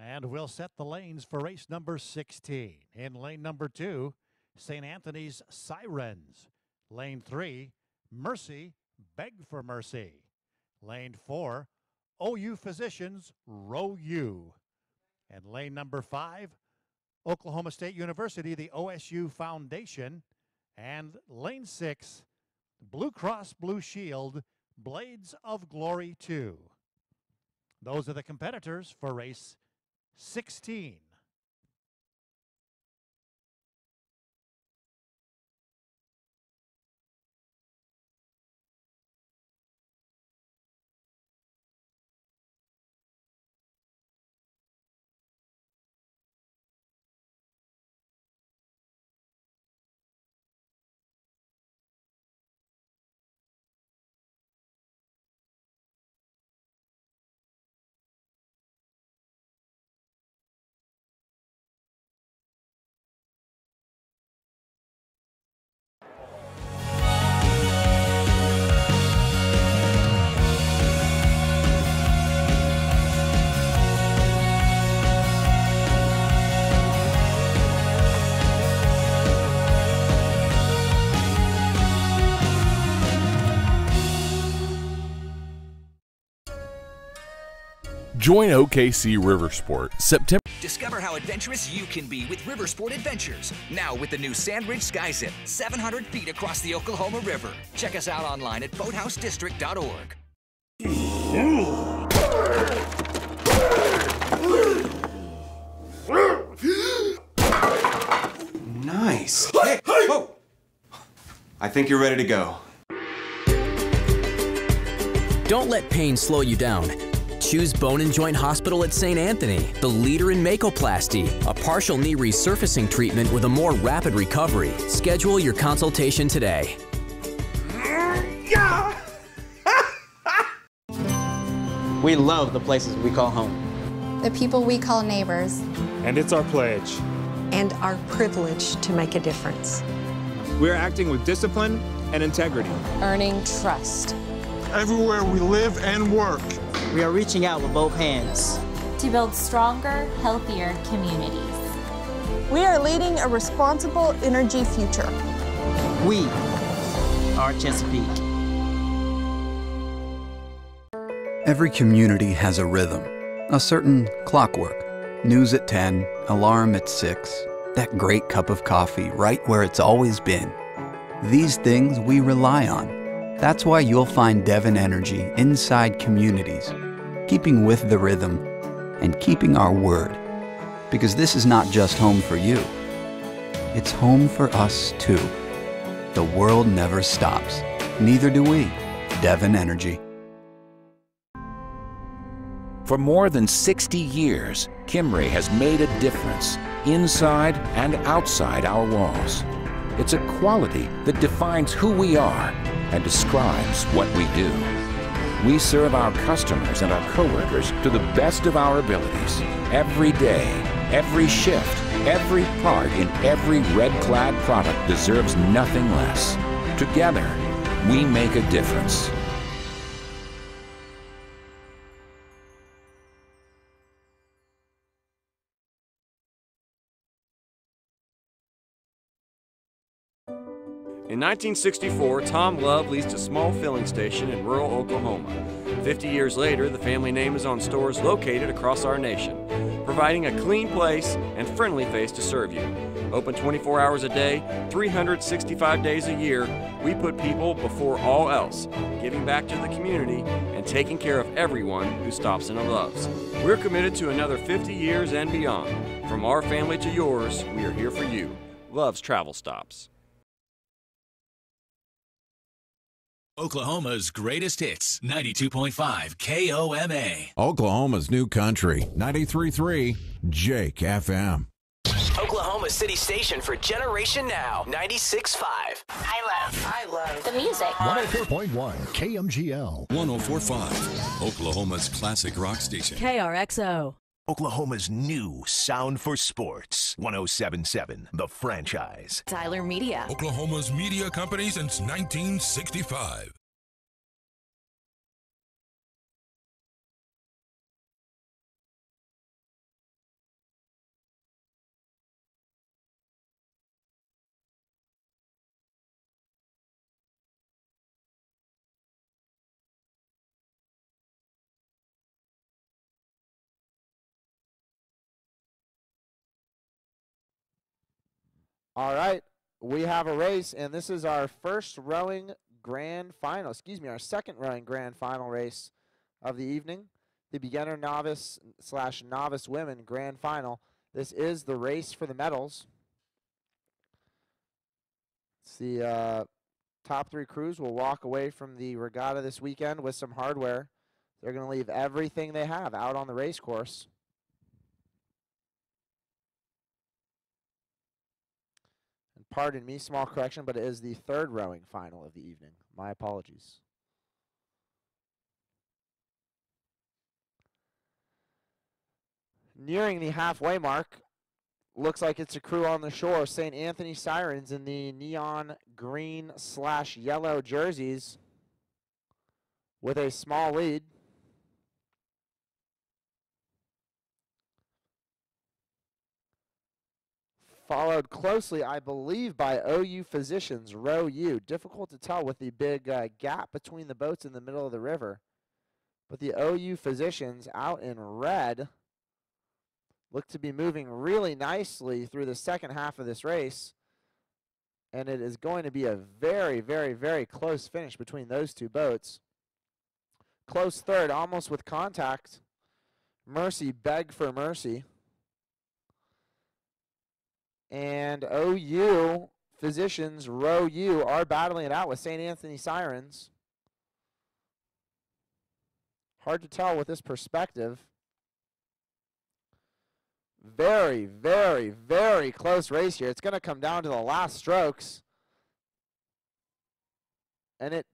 And we'll set the lanes for race number 16. In lane number 2, St. Anthony's Sirens. Lane 3, Mercy, Beg for Mercy. Lane 4, OU Physicians, Row U. And lane number 5, Oklahoma State University, the OSU Foundation. And lane 6, Blue Cross Blue Shield, Blades of Glory 2. Those are the competitors for race 16. Join OKC Riversport September. Discover how adventurous you can be with Riversport Adventures. Now with the new Sandridge Sky Zip, 700 feet across the Oklahoma River. Check us out online at boathousedistrict.org. Nice. Hey, whoa. I think you're ready to go. Don't let pain slow you down. Choose Bone and Joint Hospital at St. Anthony, the leader in Makoplasty, a partial knee resurfacing treatment with a more rapid recovery. Schedule your consultation today. We love the places we call home. The people we call neighbors. And it's our pledge. And our privilege to make a difference. We're acting with discipline and integrity. Earning trust. Everywhere we live and work. We are reaching out with both hands to build stronger, healthier communities. We are leading a responsible energy future. We are Chesapeake. Every community has a rhythm, a certain clockwork. News at 10, alarm at 6, that great cup of coffee right where it's always been. These things we rely on. That's why you'll find Devon Energy inside communities, keeping with the rhythm and keeping our word. Because this is not just home for you, it's home for us too. The world never stops, neither do we. Devon Energy. For more than 60 years, Kimray has made a difference inside and outside our walls. It's a quality that defines who we are and describes what we do. We serve our customers and our coworkers to the best of our abilities. Every day, every shift, every part in every red-clad product deserves nothing less. Together, we make a difference. In 1964, Tom Love leased a small filling station in rural Oklahoma. 50 years later, the family name is on stores located across our nation, providing a clean place and friendly face to serve you. Open 24 hours a day, 365 days a year, we put people before all else, giving back to the community and taking care of everyone who stops in and Loves. We're committed to another 50 years and beyond. From our family to yours, we are here for you. Love's Travel Stops. Oklahoma's greatest hits, 92.5 KOMA. Oklahoma's new country, 93.3 Jake FM. Oklahoma City station for Generation Now, 96.5. I love the music. 104.1 KMGL. 104.5, Oklahoma's classic rock station. KRXO. Oklahoma's new sound for sports. 107.7, The Franchise. Tyler Media. Oklahoma's media company since 1965. All right, we have a race, and this is our first rowing grand final. Excuse me, our second rowing grand final race of the evening. The beginner novice / novice women grand final. This is the race for the medals. It's the top 3 crews will walk away from the regatta this weekend with some hardware. They're going to leave everything they have out on the race course. And pardon me, small correction, but it is the third rowing final of the evening. My apologies. Nearing the halfway mark, looks like it's a crew on the shore. St. Anthony Sirens in the neon green / yellow jerseys with a small lead. Followed closely, I believe, by OU Physicians, Row U. Difficult to tell with the big gap between the boats in the middle of the river. But the OU Physicians out in red look to be moving really nicely through the second half of this race. And it is going to be a very, very, very close finish between those two boats. Close third, almost with contact. Mercy Beg for Mercy. And OU Physicians, Row U, are battling it out with St. Anthony Sirens. Hard to tell with this perspective. Very, very, very close race here. It's going to come down to the last strokes. And it...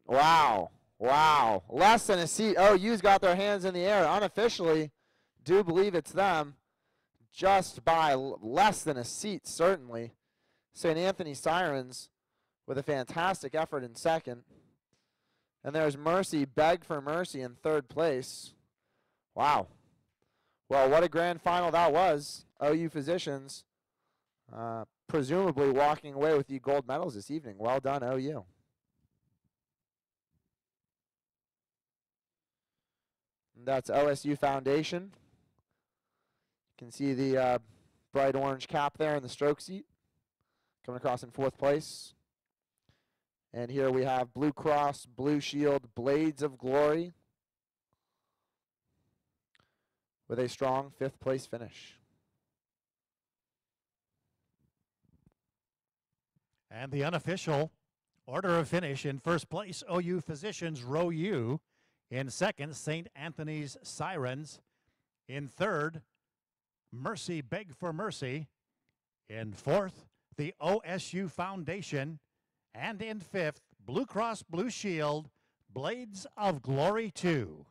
Wow. Wow. Less than a seat. OU's got their hands in the air. Unofficially, do believe it's them. Just by less than a seat, certainly. St. Anthony Sirens with a fantastic effort in second. And there's Mercy Beg for Mercy in third place. Wow. Well, what a grand final that was. OU Physicians presumably walking away with the gold medals this evening. Well done, OU. And that's OSU Foundation. You can see the bright orange cap there in the stroke seat. Coming across in fourth place. And here we have Blue Cross, Blue Shield, Blades of Glory with a strong fifth place finish. And the unofficial order of finish: in first place, OU Physicians, Row U. In second, St. Anthony's Sirens. In third, Mercy Beg for Mercy. In fourth, the OSU Foundation. And in fifth, Blue Cross Blue Shield, Blades of Glory 2.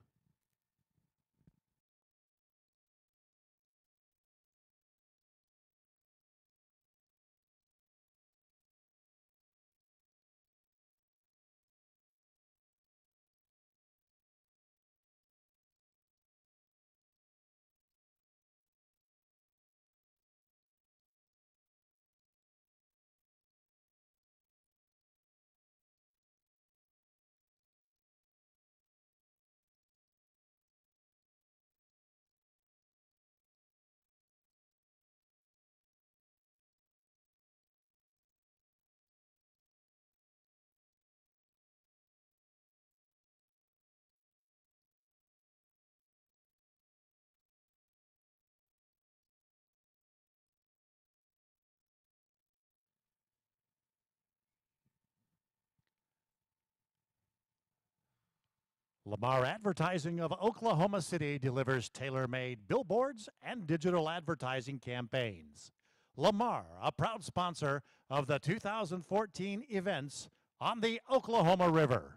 Lamar Advertising of Oklahoma City delivers tailor-made billboards and digital advertising campaigns. Lamar, a proud sponsor of the 2014 events on the Oklahoma River.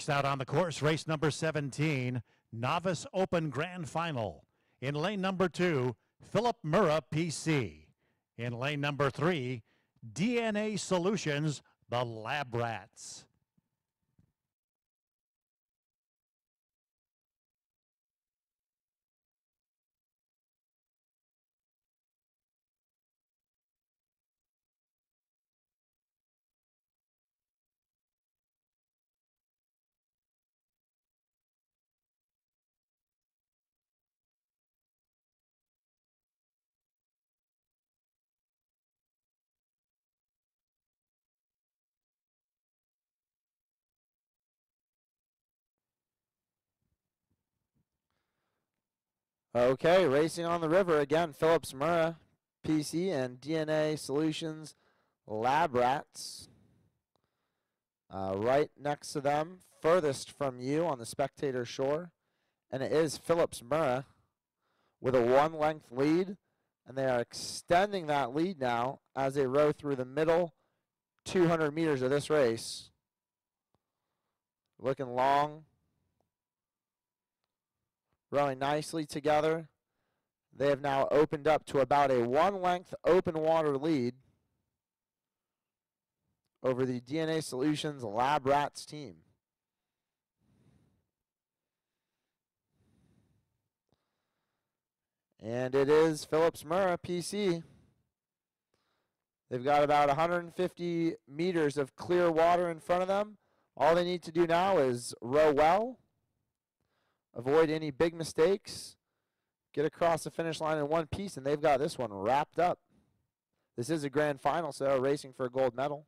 Next out on the course, race number 17, Novice Open Grand Final. In lane number 2, Philip Murrah, PC. In lane number 3, DNA Solutions, the Lab Rats. Okay, racing on the river again. Phillips Murrah, PC, and DNA Solutions Lab Rats. Right next to them, furthest from you on the spectator shore, and it is Phillips Murrah with a 1-length lead, and they are extending that lead now as they row through the middle 200 meters of this race. Looking long, rowing nicely together. They have now opened up to about a 1-length open water lead over the DNA Solutions Lab Rats team. And it is Phillips Murrah, PC. They've got about 150 meters of clear water in front of them. All they need to do now is row well, avoid any big mistakes, get across the finish line in one piece, and they've got this one wrapped up. This is a grand final, so they're racing for a gold medal.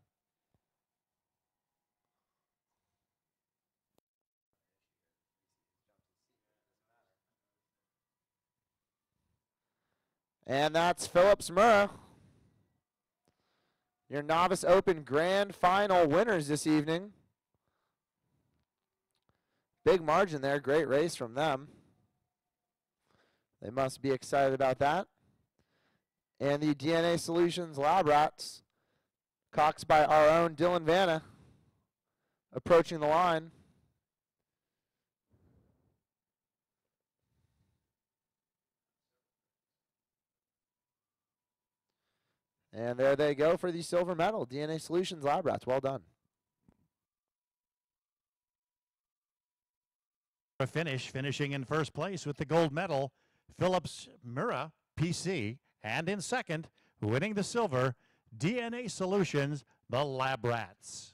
And that's Phillips Murrah, your Novice Open Grand Final winners this evening. Big margin there, great race from them. They must be excited about that. And the DNA Solutions Lab Rats, coxed by our own Dylan Vanna, approaching the line. And there they go for the silver medal. DNA Solutions Lab Rats, well done. Finishing in first place with the gold medal, Phillips Murrah, PC, and in second, winning the silver, DNA Solutions, the Lab Rats.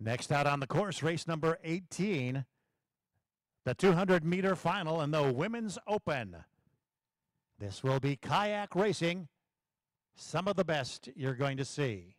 Next out on the course, race number 18, the 200-meter final in the Women's Open. This will be kayak racing, some of the best you're going to see.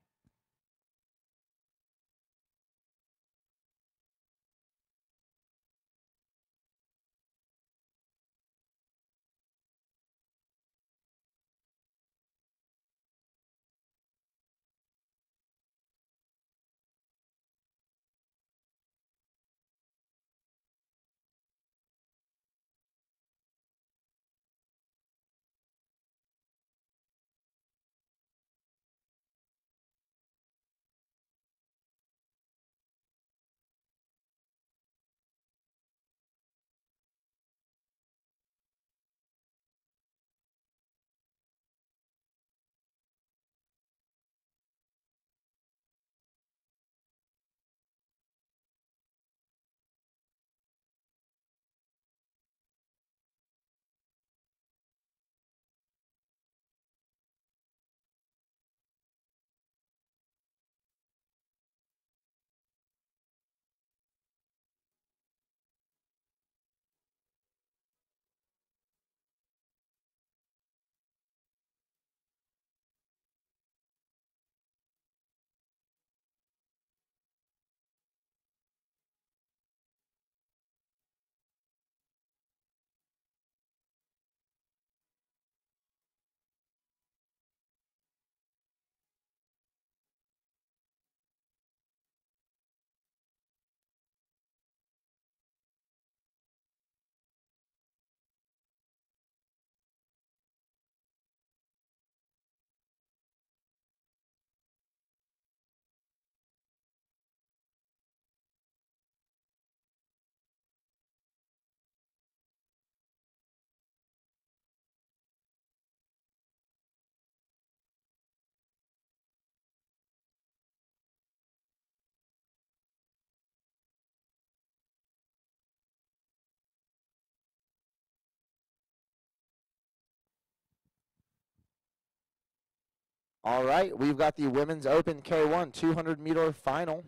All right, we've got the Women's Open K1 200-meter final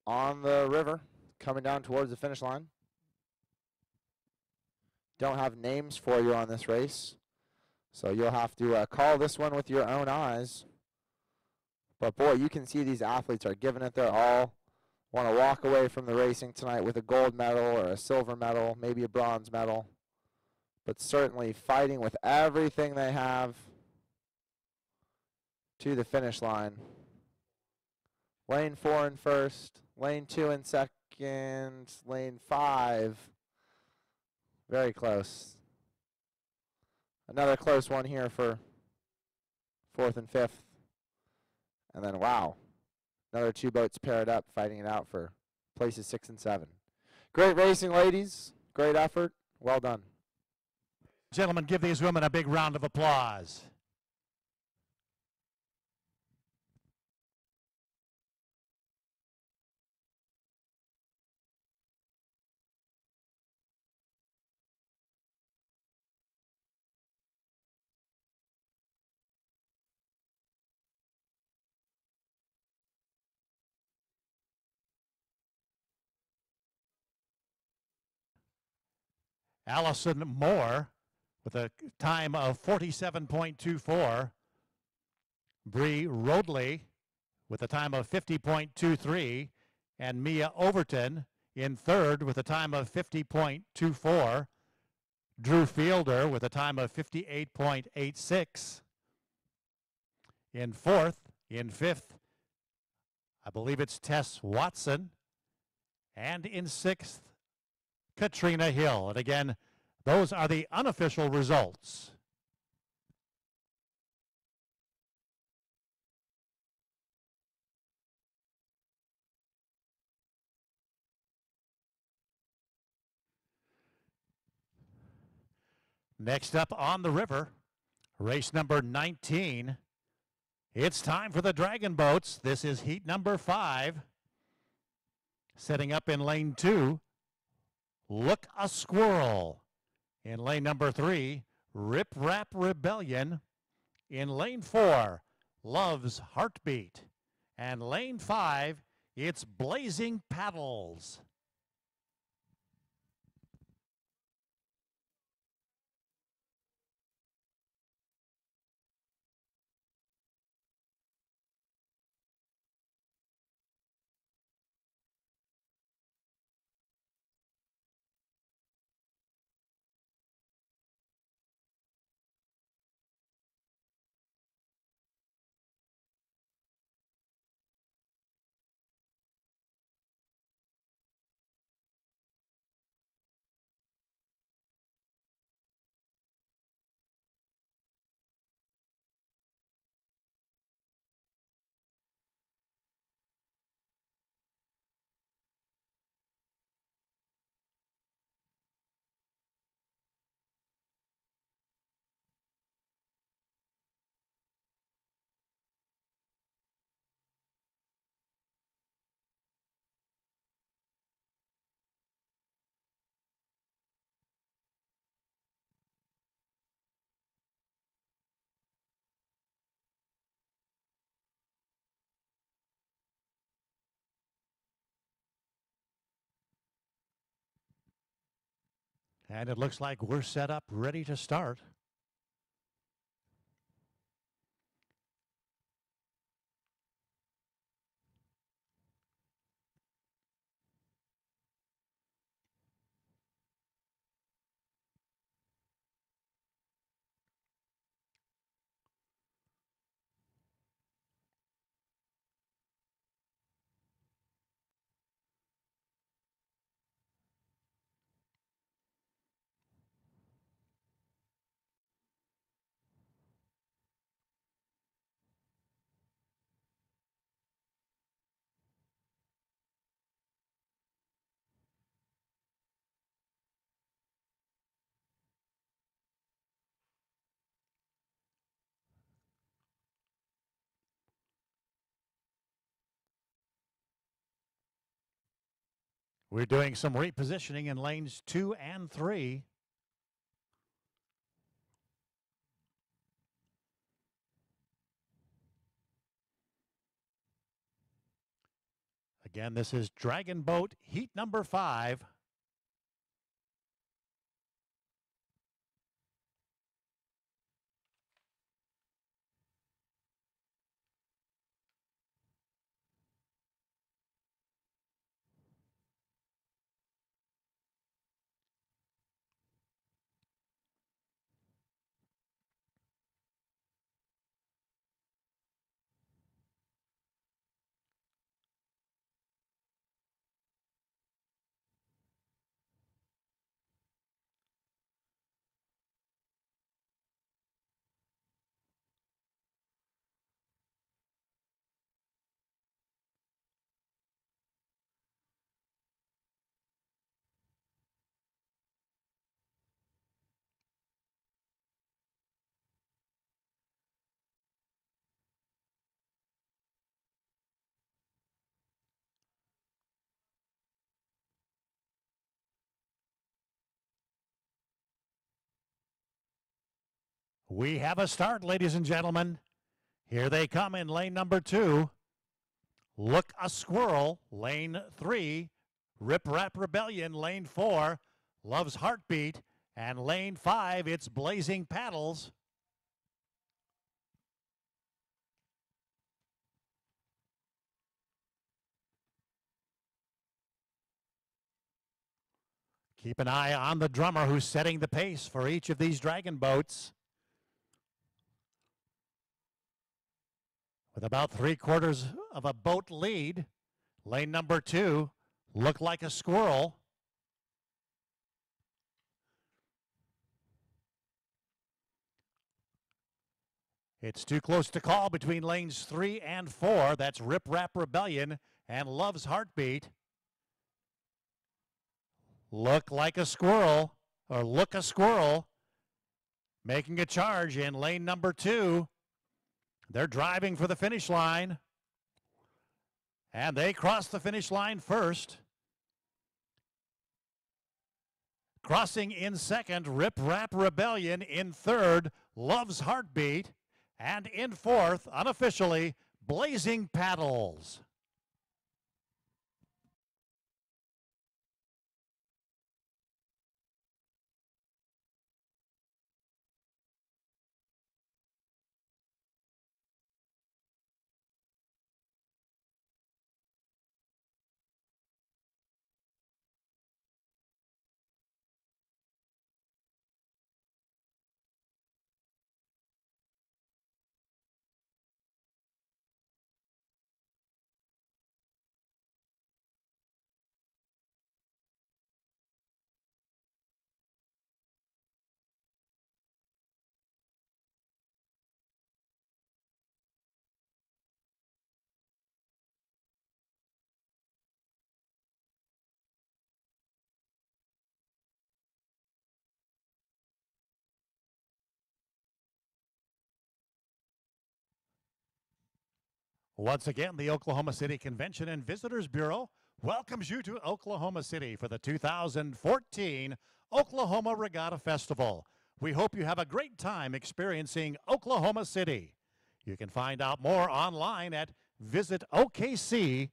on the river, coming down towards the finish line. Don't have names for you on this race, so you'll have to call this one with your own eyes. But boy, you can see these athletes are giving it their all. Want to walk away from the racing tonight with a gold medal or a silver medal, maybe a bronze medal. But certainly fighting with everything they have to the finish line. Lane 4 in first, lane 2 in second, lane 5. Very close. Another close one here for 4th and 5th. And then, wow, another 2 boats paired up, fighting it out for places 6 and 7. Great racing, ladies. Great effort. Well done. Gentlemen, give these women a big round of applause. Allison Moore with a time of 47.24. Bree Rodley with a time of 50.23. And Mia Overton in third with a time of 50.24. Drew Fielder with a time of 58.86. In fourth, in fifth, I believe it's Tess Watson. And in sixth, Katrina Hill. And again, those are the unofficial results. Next up on the river, race number 19. It's time for the Dragon Boats. This is heat number 5. Setting up in lane 2, Look a Squirrel. In lane number 3, Rip Rap Rebellion. In lane 4, Love's Heartbeat. And lane 5, it's Blazing Paddles. And it looks like we're set up, ready to start. We're doing some repositioning in lanes 2 and 3. Again, this is Dragon Boat Heat number 5. We have a start, ladies and gentlemen. Here they come in lane number 2. Look a Squirrel, lane 3. Rip Rap Rebellion, lane 4. Love's Heartbeat, and lane 5, it's Blazing Paddles. Keep an eye on the drummer who's setting the pace for each of these dragon boats. With about 3/4 of a boat lead, lane number 2, Look Like a Squirrel. It's too close to call between lanes 3 and 4. That's Rip Rap Rebellion and Love's Heartbeat. Look Like a Squirrel, or Look a Squirrel, making a charge in lane number 2. They're driving for the finish line. And they cross the finish line first. Crossing in second, Rip Rap Rebellion. In third, Love's Heartbeat. And in fourth, unofficially, Blazing Paddles. Once again, the Oklahoma City Convention and Visitors Bureau welcomes you to Oklahoma City for the 2014 Oklahoma Regatta Festival. We hope you have a great time experiencing Oklahoma City. You can find out more online at visitokc.org.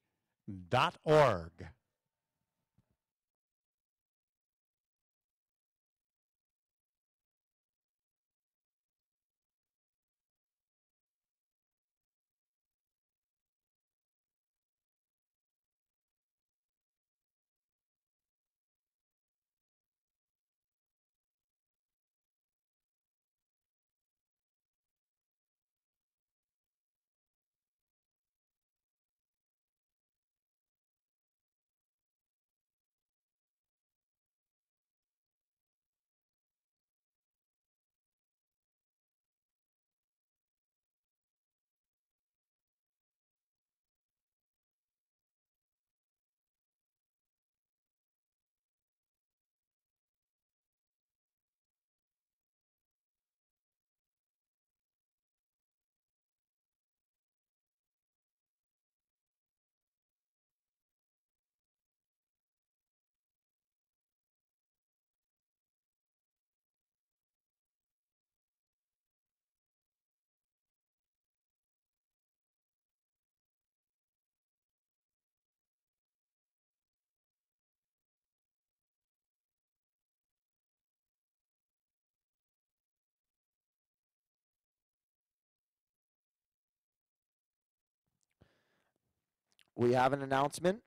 we have an announcement.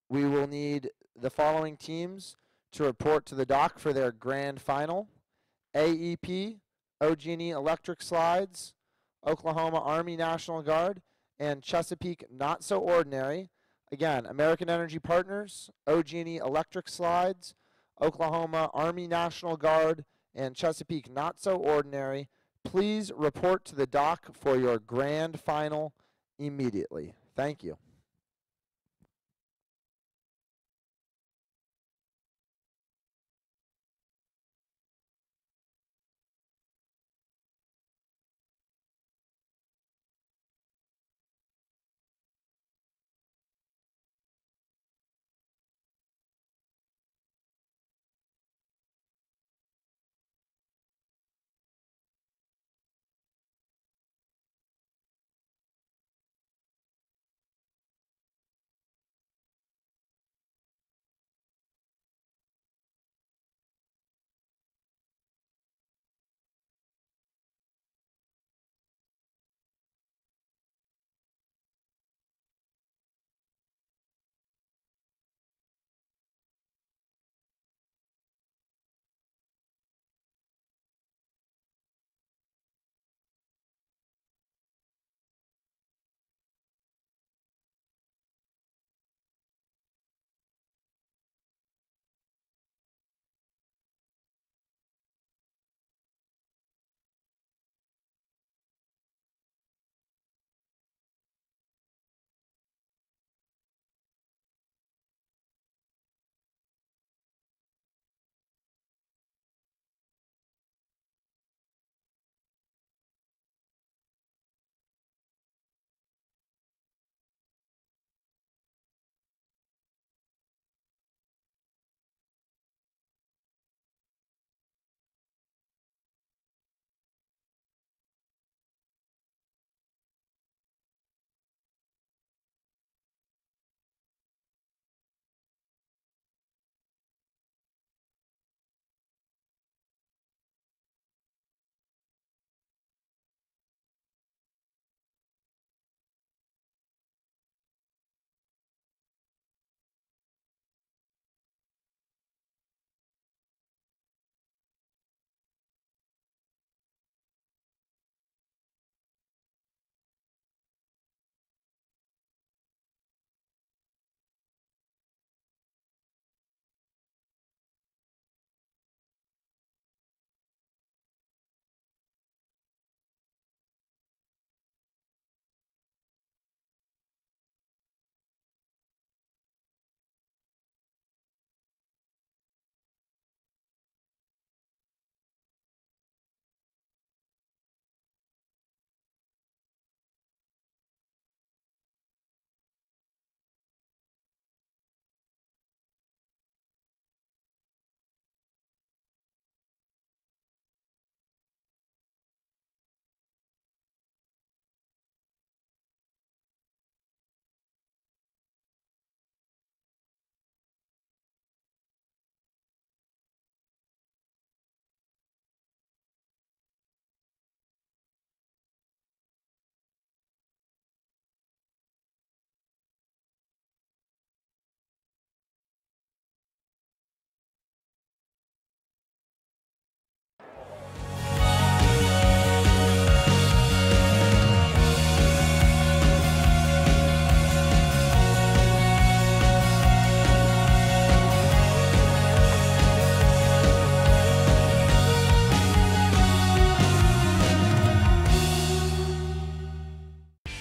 We will need the following teams to report to the dock for their grand final. AEP, OG&E Electric Slides, Oklahoma Army National Guard, and Chesapeake Not So Ordinary. Again, American Energy Partners, OG&E Electric Slides, Oklahoma Army National Guard, and Chesapeake Not So Ordinary. Please report to the dock for your grand final immediately. Thank you.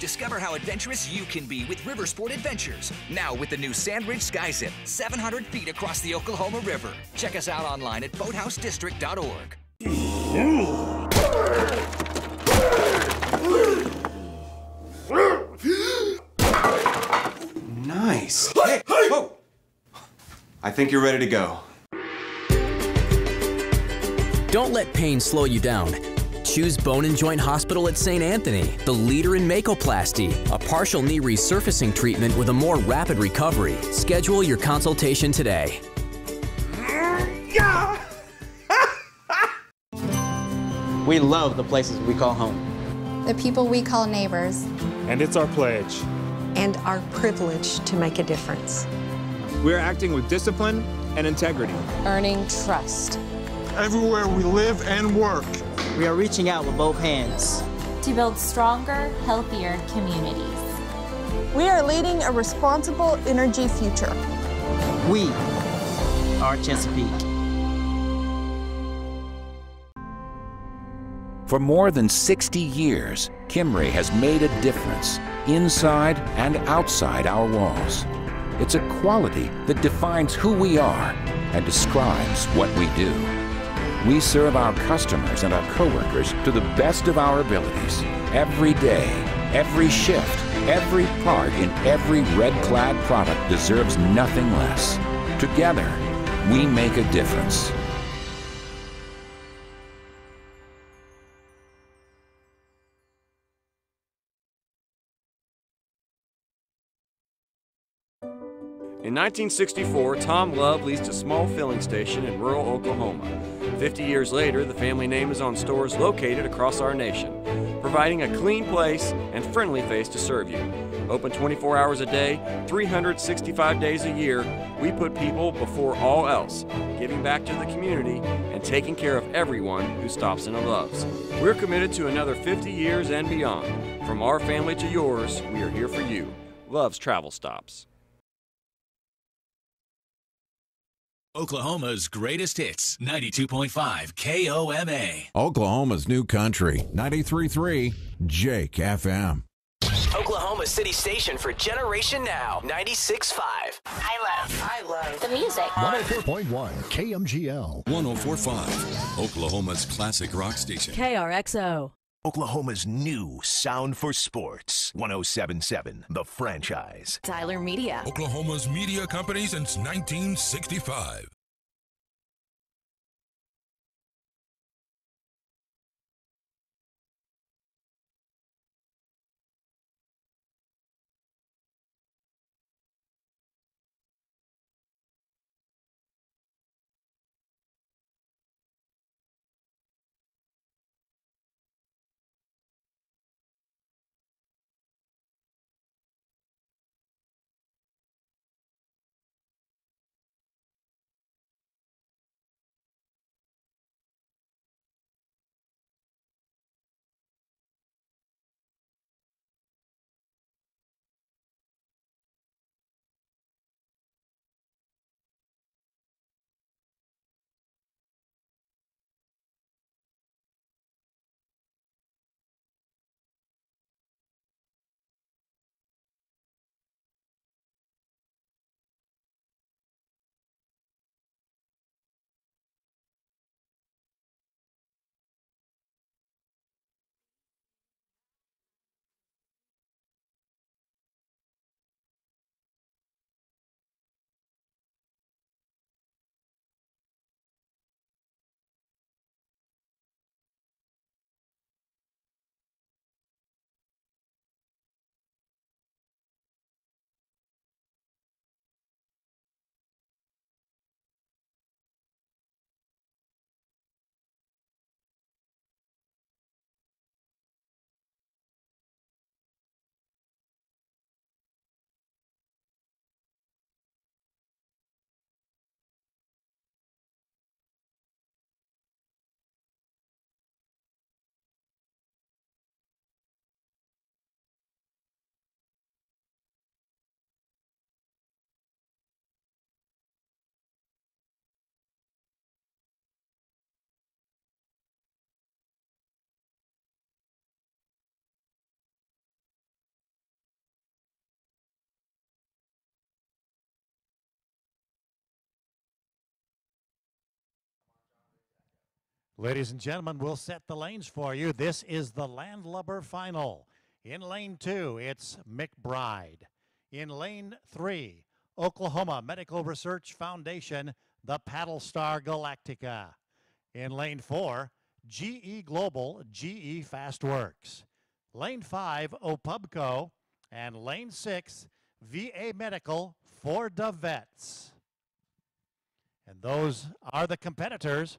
Discover how adventurous you can be with River Sport Adventures. Now with the new Sandridge Sky Zip, 700 feet across the Oklahoma River. Check us out online at boathousedistrict.org. Nice. Hey, whoa. I think you're ready to go. Don't let pain slow you down. Choose Bone and Joint Hospital at St. Anthony, the leader in Makoplasty, a partial knee resurfacing treatment with a more rapid recovery. Schedule your consultation today. We love the places we call home. The people we call neighbors. And it's our pledge. and our privilege to make a difference. We're acting with discipline and integrity. Earning trust. Everywhere we live and work. We are reaching out with both hands to build stronger, healthier communities. We are leading a responsible energy future. We are Chesapeake. For more than 60 years, Kimray has made a difference inside and outside our walls. It's a quality that defines who we are and describes what we do. We serve our customers and our coworkers to the best of our abilities. Every day, every shift, every part in every red-clad product deserves nothing less. Together, we make a difference. In 1964, Tom Love leased a small filling station in rural Oklahoma. 50 years later, the family name is on stores located across our nation, providing a clean place and friendly face to serve you. Open 24 hours a day, 365 days a year, we put people before all else, giving back to the community and taking care of everyone who stops into Love's. We're committed to another 50 years and beyond. From our family to yours, we are here for you. Love's Travel Stops. Oklahoma's greatest hits, 92.5 KOMA. Oklahoma's new country, 93.3 Jake FM. Oklahoma City station for Generation Now, 96.5. I love the music. 104.1 KMGL. 104.5, Oklahoma's classic rock station. KRXO. Oklahoma's new sound for sports. 107.7, The Franchise. Tyler Media. Oklahoma's media company since 1965. Ladies and gentlemen, we'll set the lanes for you. This is the Landlubber Final. In lane 2, it's McBride. In lane 3, Oklahoma Medical Research Foundation, the Paddle Star Galactica. In lane 4, GE Global, GE Fastworks. Lane 5, Opubco. And lane 6, VA Medical for the Vets. And those are the competitors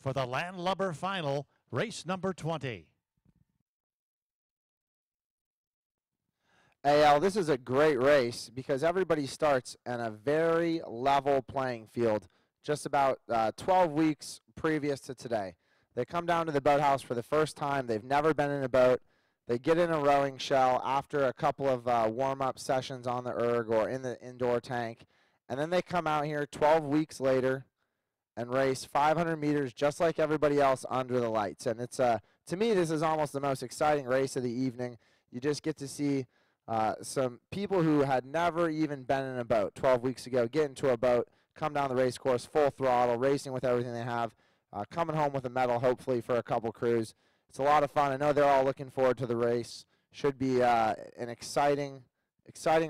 for the Landlubber Final, race number 20. AL, this is a great race because everybody starts in a very level playing field just about 12 weeks previous to today. They come down to the boathouse for the first time. They've never been in a boat. They get in a rowing shell after a couple of warm-up sessions on the erg or in the indoor tank, and then they come out here 12 weeks later and race 500 meters just like everybody else under the lights. And it's to me, this is almost the most exciting race of the evening. You just get to see some people who had never even been in a boat 12 weeks ago get into a boat, come down the race course full throttle, racing with everything they have, coming home with a medal hopefully for a couple crews. It's a lot of fun. I know they're all looking forward to the race. Should be an exciting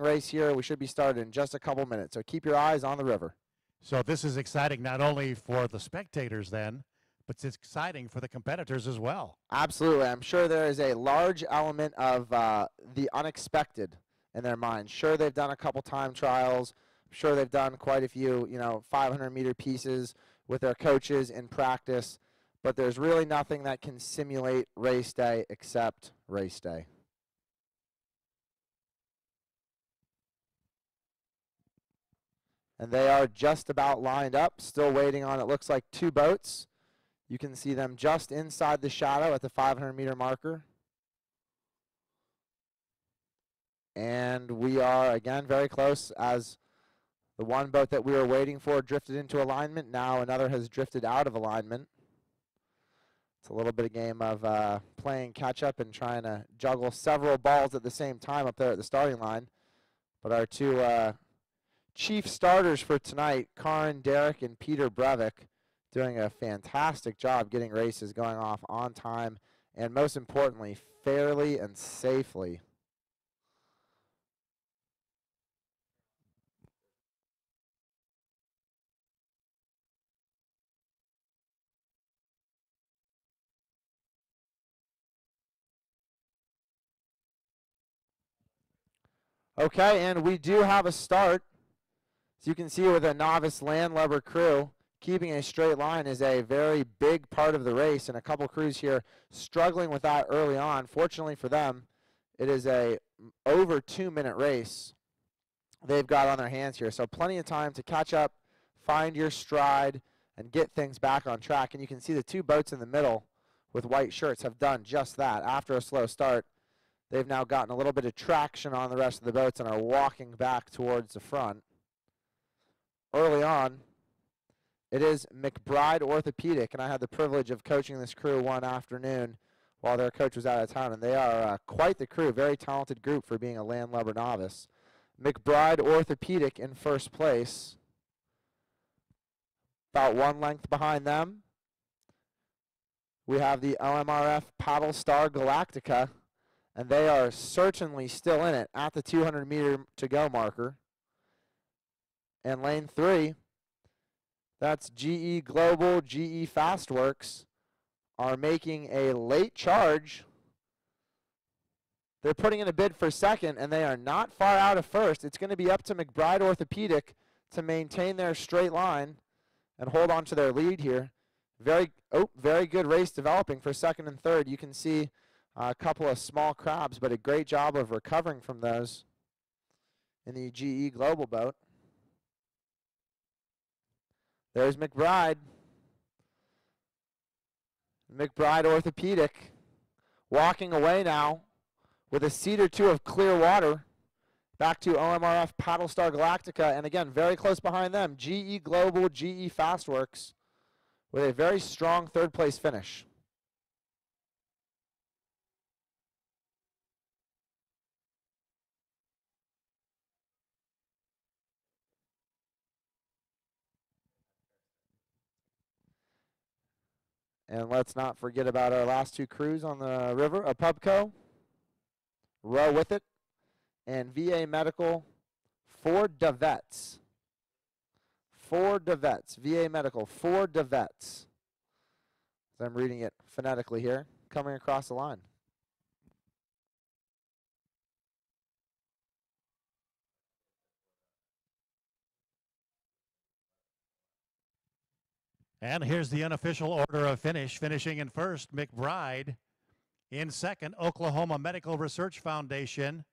race here. We should be starting in just a couple minutes, so keep your eyes on the river. So this is exciting not only for the spectators then, but it's exciting for the competitors as well. Absolutely. I'm sure there is a large element of the unexpected in their minds. Sure, they've done a couple time trials. I'm sure they've done quite a few, 500-meter pieces with their coaches in practice, but there's really nothing that can simulate race day except race day. And they are just about lined up, still waiting on, it looks like, 2 boats. You can see them just inside the shadow at the 500-meter marker. And we are, again, very close as the one boat that we were waiting for drifted into alignment. Now another has drifted out of alignment. It's a little bit of game of playing catch-up and trying to juggle several balls at the same time up there at the starting line. But our 2 chief starters for tonight, Karin Derrick and Peter Brevik, doing a fantastic job getting races going off on time and, most importantly, fairly and safely. Okay, and we do have a start. As you can see with a novice landlubber crew, keeping a straight line is a very big part of the race, and a couple crews here struggling with that early on. Fortunately for them, it is a over 2-minute race they've got on their hands here, so plenty of time to catch up, find your stride, and get things back on track. And you can see the 2 boats in the middle with white shirts have done just that. After a slow start, they've now gotten a little bit of traction on the rest of the boats and are walking back towards the front. Early on, it is McBride Orthopedic, and I had the privilege of coaching this crew one afternoon while their coach was out of town, and they are quite the crew, very talented group for being a landlubber novice. McBride Orthopedic in first place, about 1 length behind them. We have the OMRF Paddle Star Galactica, and they are certainly still in it at the 200-meter to go marker. And lane 3, that's GE Global, GE Fastworks, are making a late charge. They're putting in a bid for second, and they are not far out of first. It's going to be up to McBride Orthopedic to maintain their straight line and hold on to their lead here. Very good race developing for second and third. You can see a couple of small crabs, but a great job of recovering from those in the GE Global boat. There's McBride. McBride Orthopedic walking away now with a seat or 2 of clear water back to OMRF Paddle Star Galactica. And again, very close behind them, GE Global, GE Fastworks with a very strong 3rd place finish. And let's not forget about our last 2 crews on the river, a Pubco, Row With It, and VA Medical for DeVets. For DeVets, VA Medical for DeVets. I'm reading it phonetically here, coming across the line. And here's the unofficial order of finish. Finishing in first, McBride. In second, Oklahoma Medical Research Foundation.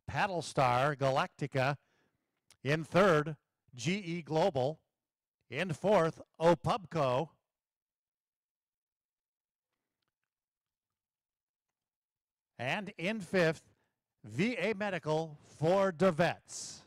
Paddle Star Galactica. In third, GE Global. In fourth, Opubco. And in fifth, VA Medical for DeVets.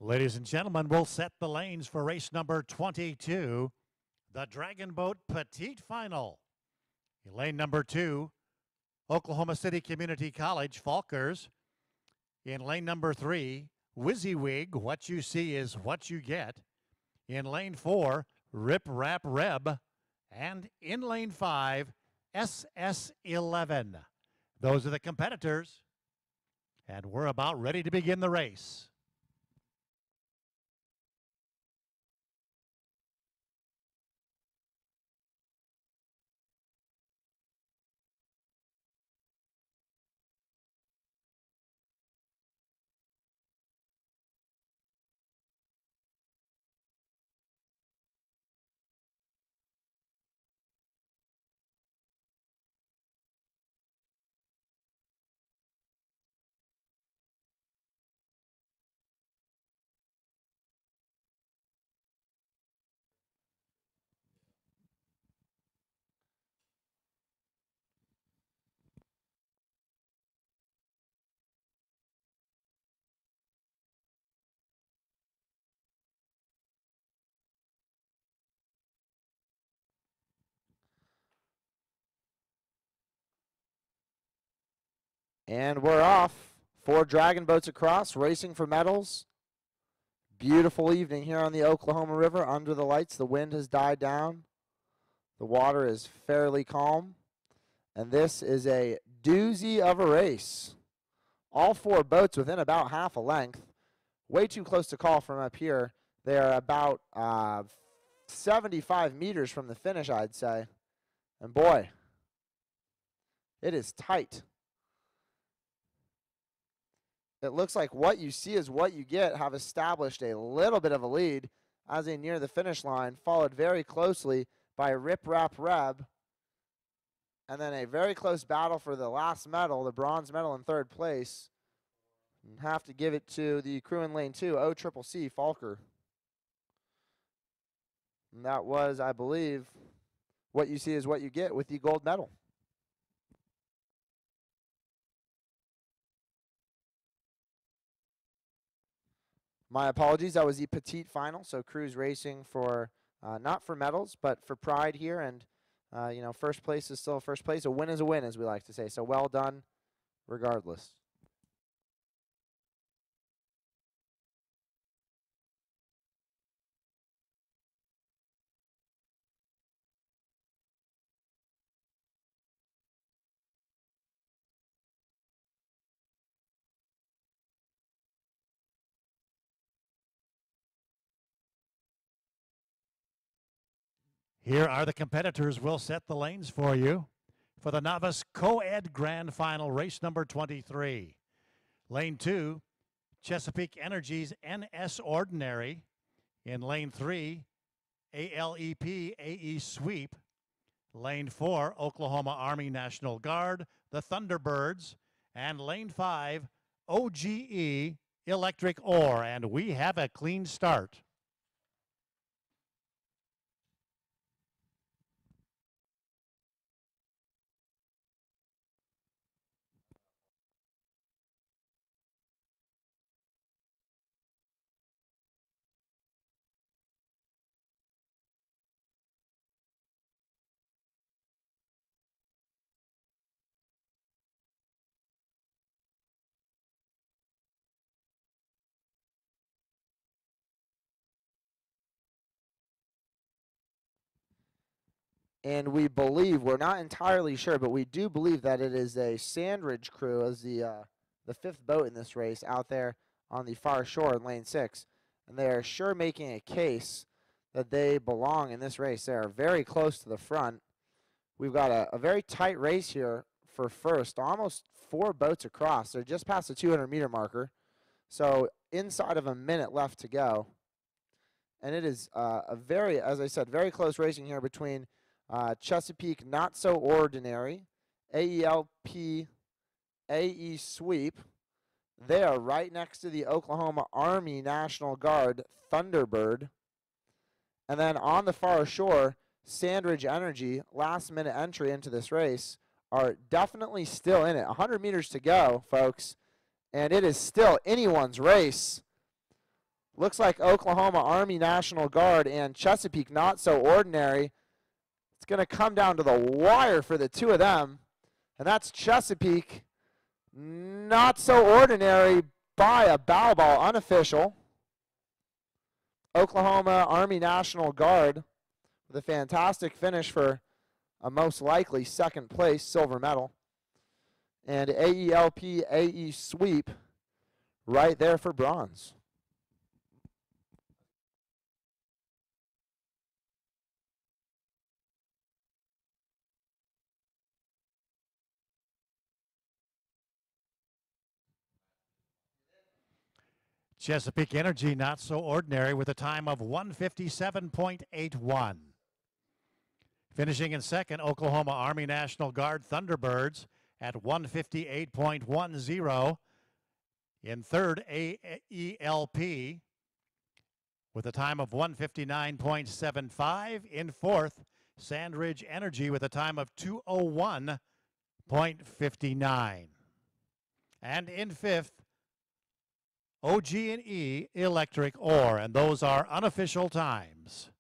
Ladies and gentlemen, we'll set the lanes for race number 22, the Dragon Boat Petite Final. In lane number 2, Oklahoma City Community College, Falkers. In lane number 3, WYSIWYG, What You See Is What You Get. In lane 4, Rip Rap Reb. And in lane 5, SS11. Those are the competitors. And we're about ready to begin the race. And we're off. 4 Dragon Boats across, racing for medals. Beautiful evening here on the Oklahoma River under the lights. The wind has died down. The water is fairly calm. And this is a doozy of a race. All 4 boats within about half a length. Way too close to call from up here. They are about 75 meters from the finish, I'd say. And boy, it is tight. It looks like What You See Is What You Get have established a little bit of a lead as they near the finish line, followed very closely by Rip Rap Reb. And then a very close battle for the last medal, the bronze medal in 3rd place. And have to give it to the crew in lane 2, OCCC Falker. And that was, I believe, What You See Is What You Get with the gold medal. My apologies, that was the petite final, so crews racing for, not for medals, but for pride here, and, you know, first place is still first place. A win is a win, as we like to say, so well done regardless. Here are the competitors. We'll set the lanes for you for the novice co-ed grand final, race number 23. Lane 2, Chesapeake Energy's NS Ordinary. In lane 3, ALEP AE Sweep. Lane 4, Oklahoma Army National Guard, the Thunderbirds. And lane 5, OGE Electric Ore. And we have a clean start. And we believe, we're not entirely sure, but we do believe that it is a Sandridge crew as the 5th boat in this race out there on the far shore in lane 6. And they are sure making a case that they belong in this race. They are very close to the front. We've got a very tight race here for first, almost 4 boats across. They're just past the 200-meter marker. So inside of a minute left to go. And it is a very, as I said, very close racing here between Chesapeake Not So Ordinary, AELP AE Sweep. They are right next to the Oklahoma Army National Guard Thunderbird. And then on the far shore, Sandridge Energy, last minute entry into this race, are definitely still in it. 100 meters to go, folks, and it is still anyone's race. Looks like Oklahoma Army National Guard and Chesapeake Not So Ordinary. It's going to come down to the wire for the two of them. And that's Chesapeake Not So Ordinary by a bow ball, unofficial. Oklahoma Army National Guard with a fantastic finish for a most likely second place silver medal. And AELP AE sweep right there for bronze. Chesapeake Energy Not So Ordinary with a time of 1:57.81. Finishing in second, Oklahoma Army National Guard Thunderbirds at 1:58.10. In third, AELP with a time of 1:59.75. In fourth, Sandridge Energy with a time of 2:01.59. And in fifth, OG&E Electric Ore, and those are unofficial times.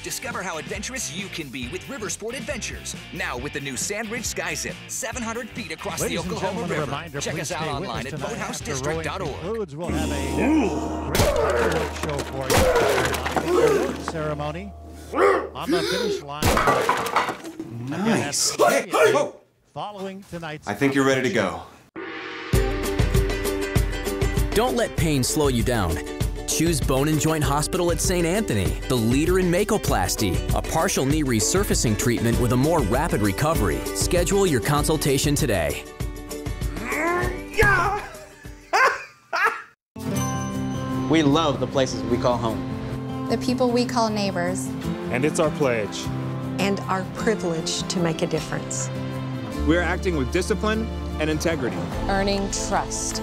Discover how adventurous you can be with River Sport Adventures. Now with the new Sandridge Sky Zip, 700 feet across the Oklahoma River. Reminder, check us out online at boathhousedistrict.org. We'll have a great fireworks show for you. Award ceremony on the finish line. Nice. Again, following tonight's. I think you're ready to go. Don't let pain slow you down. Choose Bone and Joint Hospital at St. Anthony, the leader in Makoplasty, a partial knee resurfacing treatment with a more rapid recovery. Schedule your consultation today. We love the places we call home. The people we call neighbors. And it's our pledge. And our privilege to make a difference. We're acting with discipline and integrity. Earning trust.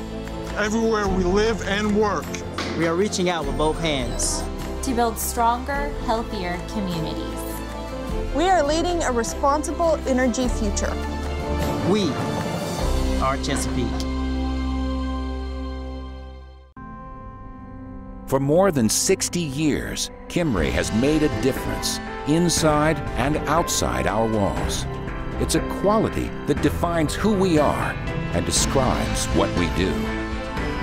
Everywhere we live and work. We are reaching out with both hands. To build stronger, healthier communities. We are leading a responsible energy future. We are Chesapeake. For more than 60 years, Kimray has made a difference inside and outside our walls. It's a quality that defines who we are and describes what we do.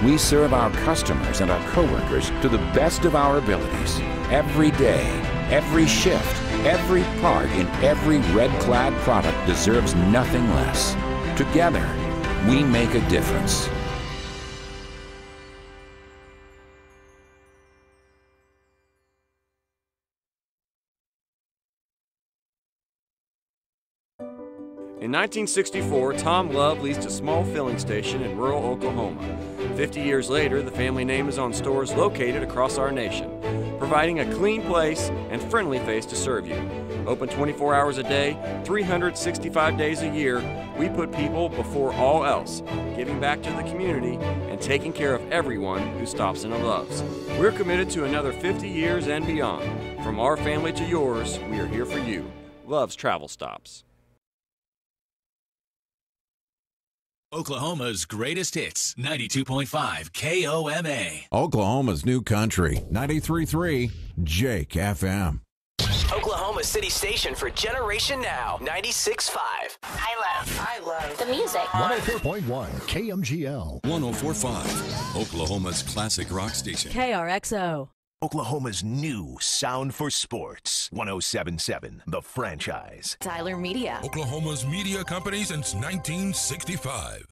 We serve our customers and our coworkers to the best of our abilities. Every day, every shift, every part in every red-clad product deserves nothing less. Together, we make a difference. In 1964, Tom Love leased a small filling station in rural Oklahoma. 50 years later, the family name is on stores located across our nation, providing a clean place and friendly face to serve you. Open 24 hours a day, 365 days a year, we put people before all else, giving back to the community and taking care of everyone who stops into Love's. We're committed to another 50 years and beyond. From our family to yours, we are here for you. Love's Travel Stops. Oklahoma's greatest hits, 92.5 KOMA. Oklahoma's new country, 93.3 Jake FM. Oklahoma City station for Generation Now, 96.5. I love the music. 104.1 KMGL. 104.5, Oklahoma's classic rock station. KRXO. Oklahoma's new sound for sports. 107.7 The Franchise. Tyler Media. Oklahoma's media company since 1965.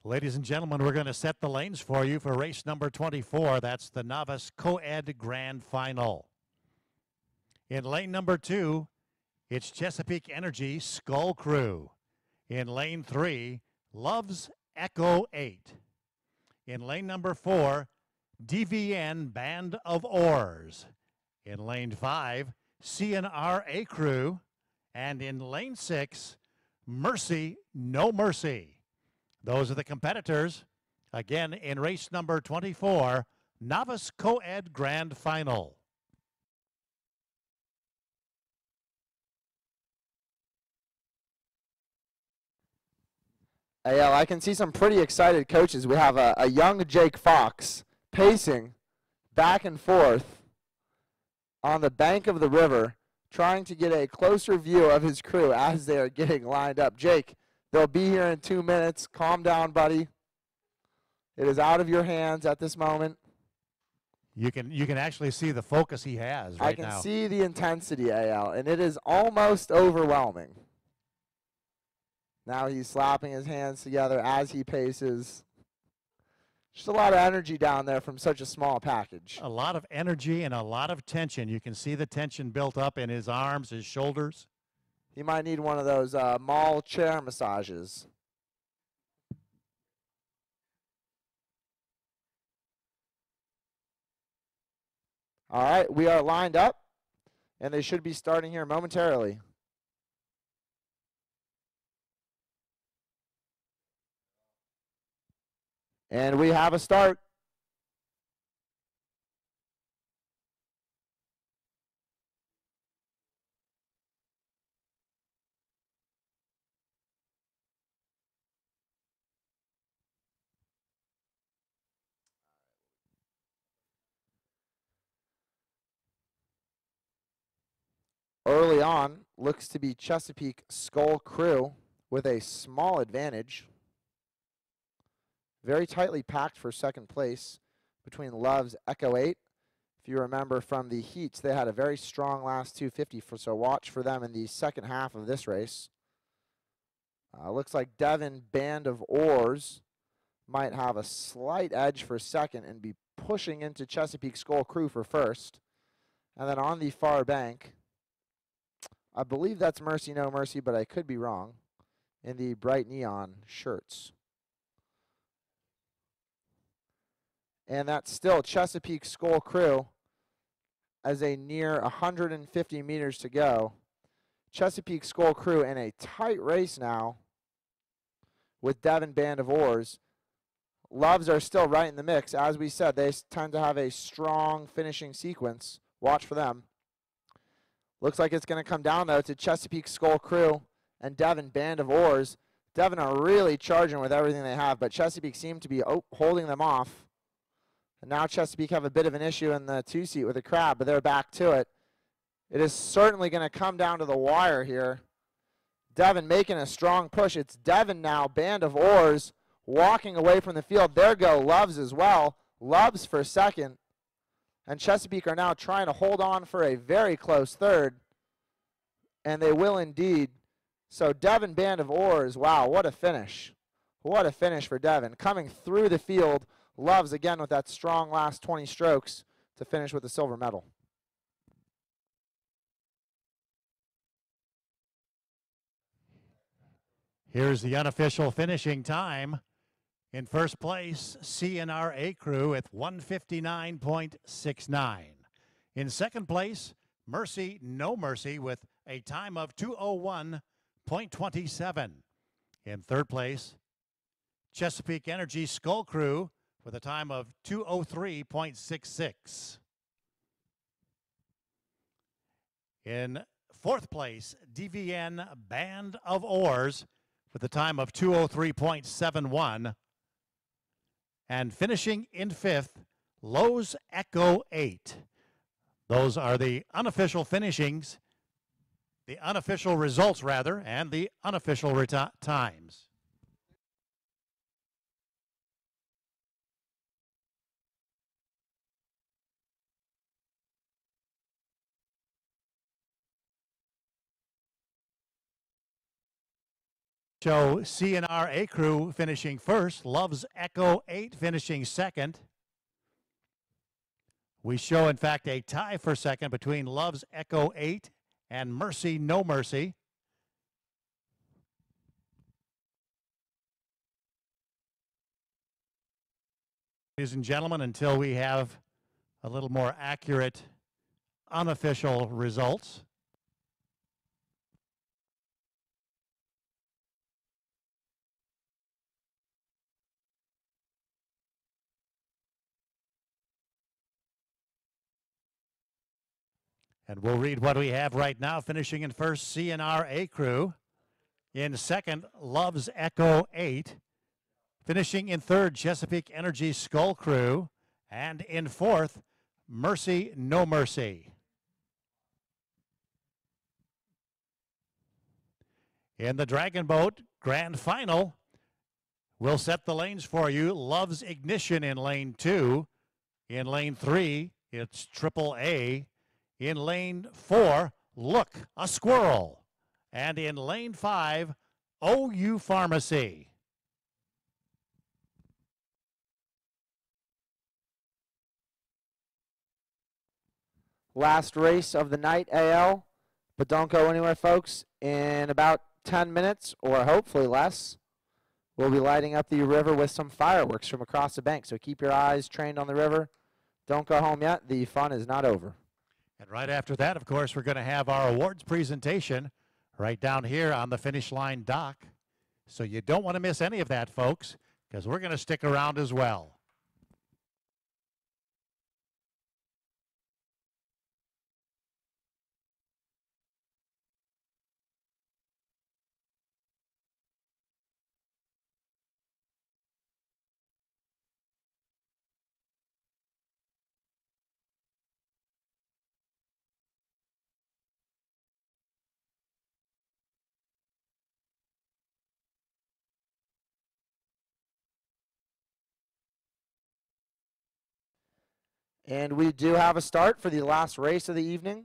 Ladies and gentlemen, we're going to set the lanes for you for race number 24. That's the Novice Co-Ed Grand Final. In lane number 2, it's Chesapeake Energy Skull Crew. In lane 3, Love's Echo 8. In lane number 4, DVN Band of Oars. In lane 5, CNRA Crew. And in lane 6, Mercy No Mercy. Those are the competitors. Again, in race number 24, Novice Co-Ed Grand Final. AL, I can see some pretty excited coaches. We have a young Jake Fox pacing back and forth on the bank of the river, trying to get a closer view of his crew as they are getting lined up. Jake, they'll be here in 2 minutes. Calm down, buddy. It is out of your hands at this moment. You can actually see the focus he has right now. I can see the intensity, AL, and it is almost overwhelming. Now he's slapping his hands together as he paces. Just a lot of energy down there from such a small package. A lot of energy and a lot of tension. You can see the tension built up in his arms, his shoulders. He might need one of those mall chair massages. All right, we are lined up, and they should be starting here momentarily. And we have a start. Early on, looks to be Chesapeake Skull Crew with a small advantage. Very tightly packed for second place between Love's Echo 8. If you remember from the heats, they had a very strong last 250, so watch for them in the second half of this race. Looks like Devon Band of Oars might have a slight edge for second and be pushing into Chesapeake Skull Crew for first. And then on the far bank, I believe that's Mercy No Mercy, but I could be wrong, in the bright neon shirts. And that's still Chesapeake Skull Crew as a near 150 meters to go. Chesapeake Skull Crew in a tight race now with Devon Band of Oars. Loves are still right in the mix. As we said, they tend to have a strong finishing sequence. Watch for them. Looks like it's going to come down, though, to Chesapeake Skull Crew and Devon Band of Oars. Devon are really charging with everything they have, but Chesapeake seem to be holding them off. And now Chesapeake have a bit of an issue in the two-seat with the crab, but they're back to it. It is certainly going to come down to the wire here. Devon making a strong push. It's Devon now, Band of Oars, walking away from the field. There go Loves as well. Loves for second. And Chesapeake are now trying to hold on for a very close third. And they will indeed. So Devon Band of Oars, wow, what a finish. What a finish for Devon. Coming through the field. Loves again with that strong last 20 strokes to finish with the silver medal. Here's the unofficial finishing time. In first place, CNRA Crew with 159.69. In second place, Mercy No Mercy with a time of 201.27. In third place, Chesapeake Energy Skull Crew with a time of 203.66. In fourth place, DVN Band of Oars with a time of 203.71. And finishing in fifth, Lowe's Echo 8. Those are the unofficial finishings, the unofficial results rather, and the unofficial times. Show CNR A Crew finishing first. Love's Echo 8 finishing second. We show, in fact, a tie for second between Love's Echo 8 and Mercy No Mercy. Ladies and gentlemen, until we have a little more accurate, unofficial results. And we'll read what we have right now. Finishing in first, CNR A Crew. In second, Love's Echo 8. Finishing in third, Chesapeake Energy Skull Crew. And in fourth, Mercy No Mercy. In the Dragon Boat Grand Final, we'll set the lanes for you. Love's Ignition in lane 2. In lane 3, it's Triple A. In lane 4, Look, a Squirrel. And in lane 5, OU Pharmacy. Last race of the night, AL. But don't go anywhere, folks. In about 10 minutes, or hopefully less, we'll be lighting up the river with some fireworks from across the bank. So keep your eyes trained on the river. Don't go home yet. The fun is not over. And right after that, of course, we're going to have our awards presentation right down here on the finish line dock. So you don't want to miss any of that, folks, because we're going to stick around as well. And we do have a start for the last race of the evening.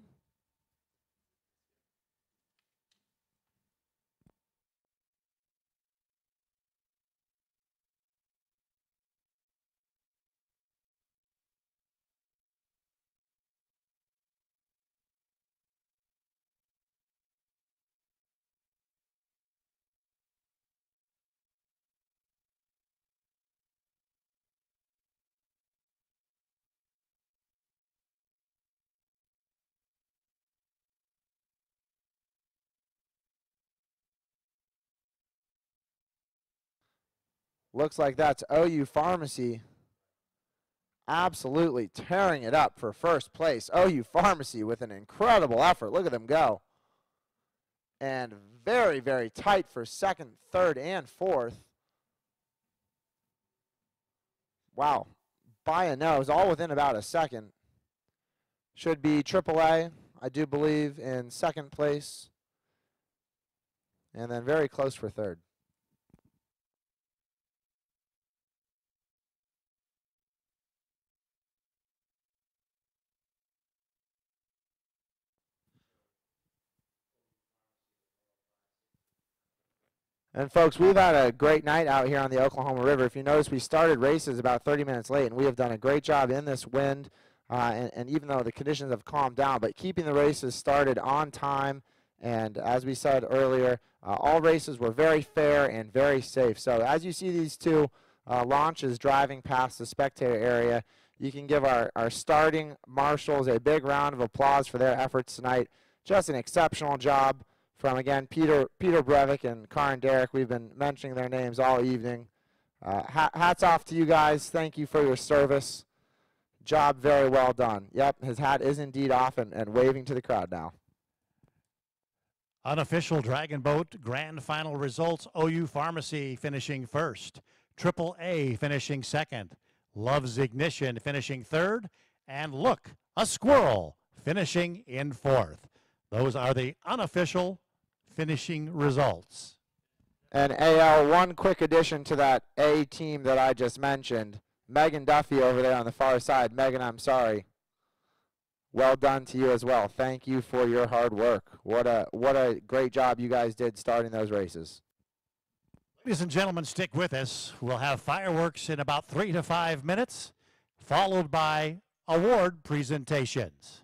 Looks like that's OU Pharmacy absolutely tearing it up for first place. OU Pharmacy with an incredible effort. Look at them go. And very, very tight for second, third, and fourth. Wow. By a nose, all within about a second. Should be AAA, I do believe, in second place. And then very close for third. And folks, we've had a great night out here on the Oklahoma River. If you notice, we started races about 30 minutes late, and we have done a great job in this wind, and even though the conditions have calmed down, but keeping the races started on time. And as we said earlier, all races were very fair and very safe. So as you see these two launches driving past the spectator area, you can give our starting marshals a big round of applause for their efforts tonight. Just an exceptional job from, again, Peter Breivik and Karin Derrick. We've been mentioning their names all evening. Hats off to you guys. Thank you for your service. Job very well done. Yep, his hat is indeed off and waving to the crowd now. Unofficial Dragon Boat Grand Final results. OU Pharmacy finishing first. AAA finishing second. Love's Ignition finishing third. And Look, a Squirrel finishing in fourth. Those are the unofficial finishing results. And AL, one quick addition to that A team that I just mentioned. Megan Duffy over there on the far side. Megan, I'm sorry. Well done to you as well. Thank you for your hard work. What a great job you guys did starting those races. Ladies and gentlemen, stick with us. We'll have fireworks in about 3 to 5 minutes, followed by award presentations.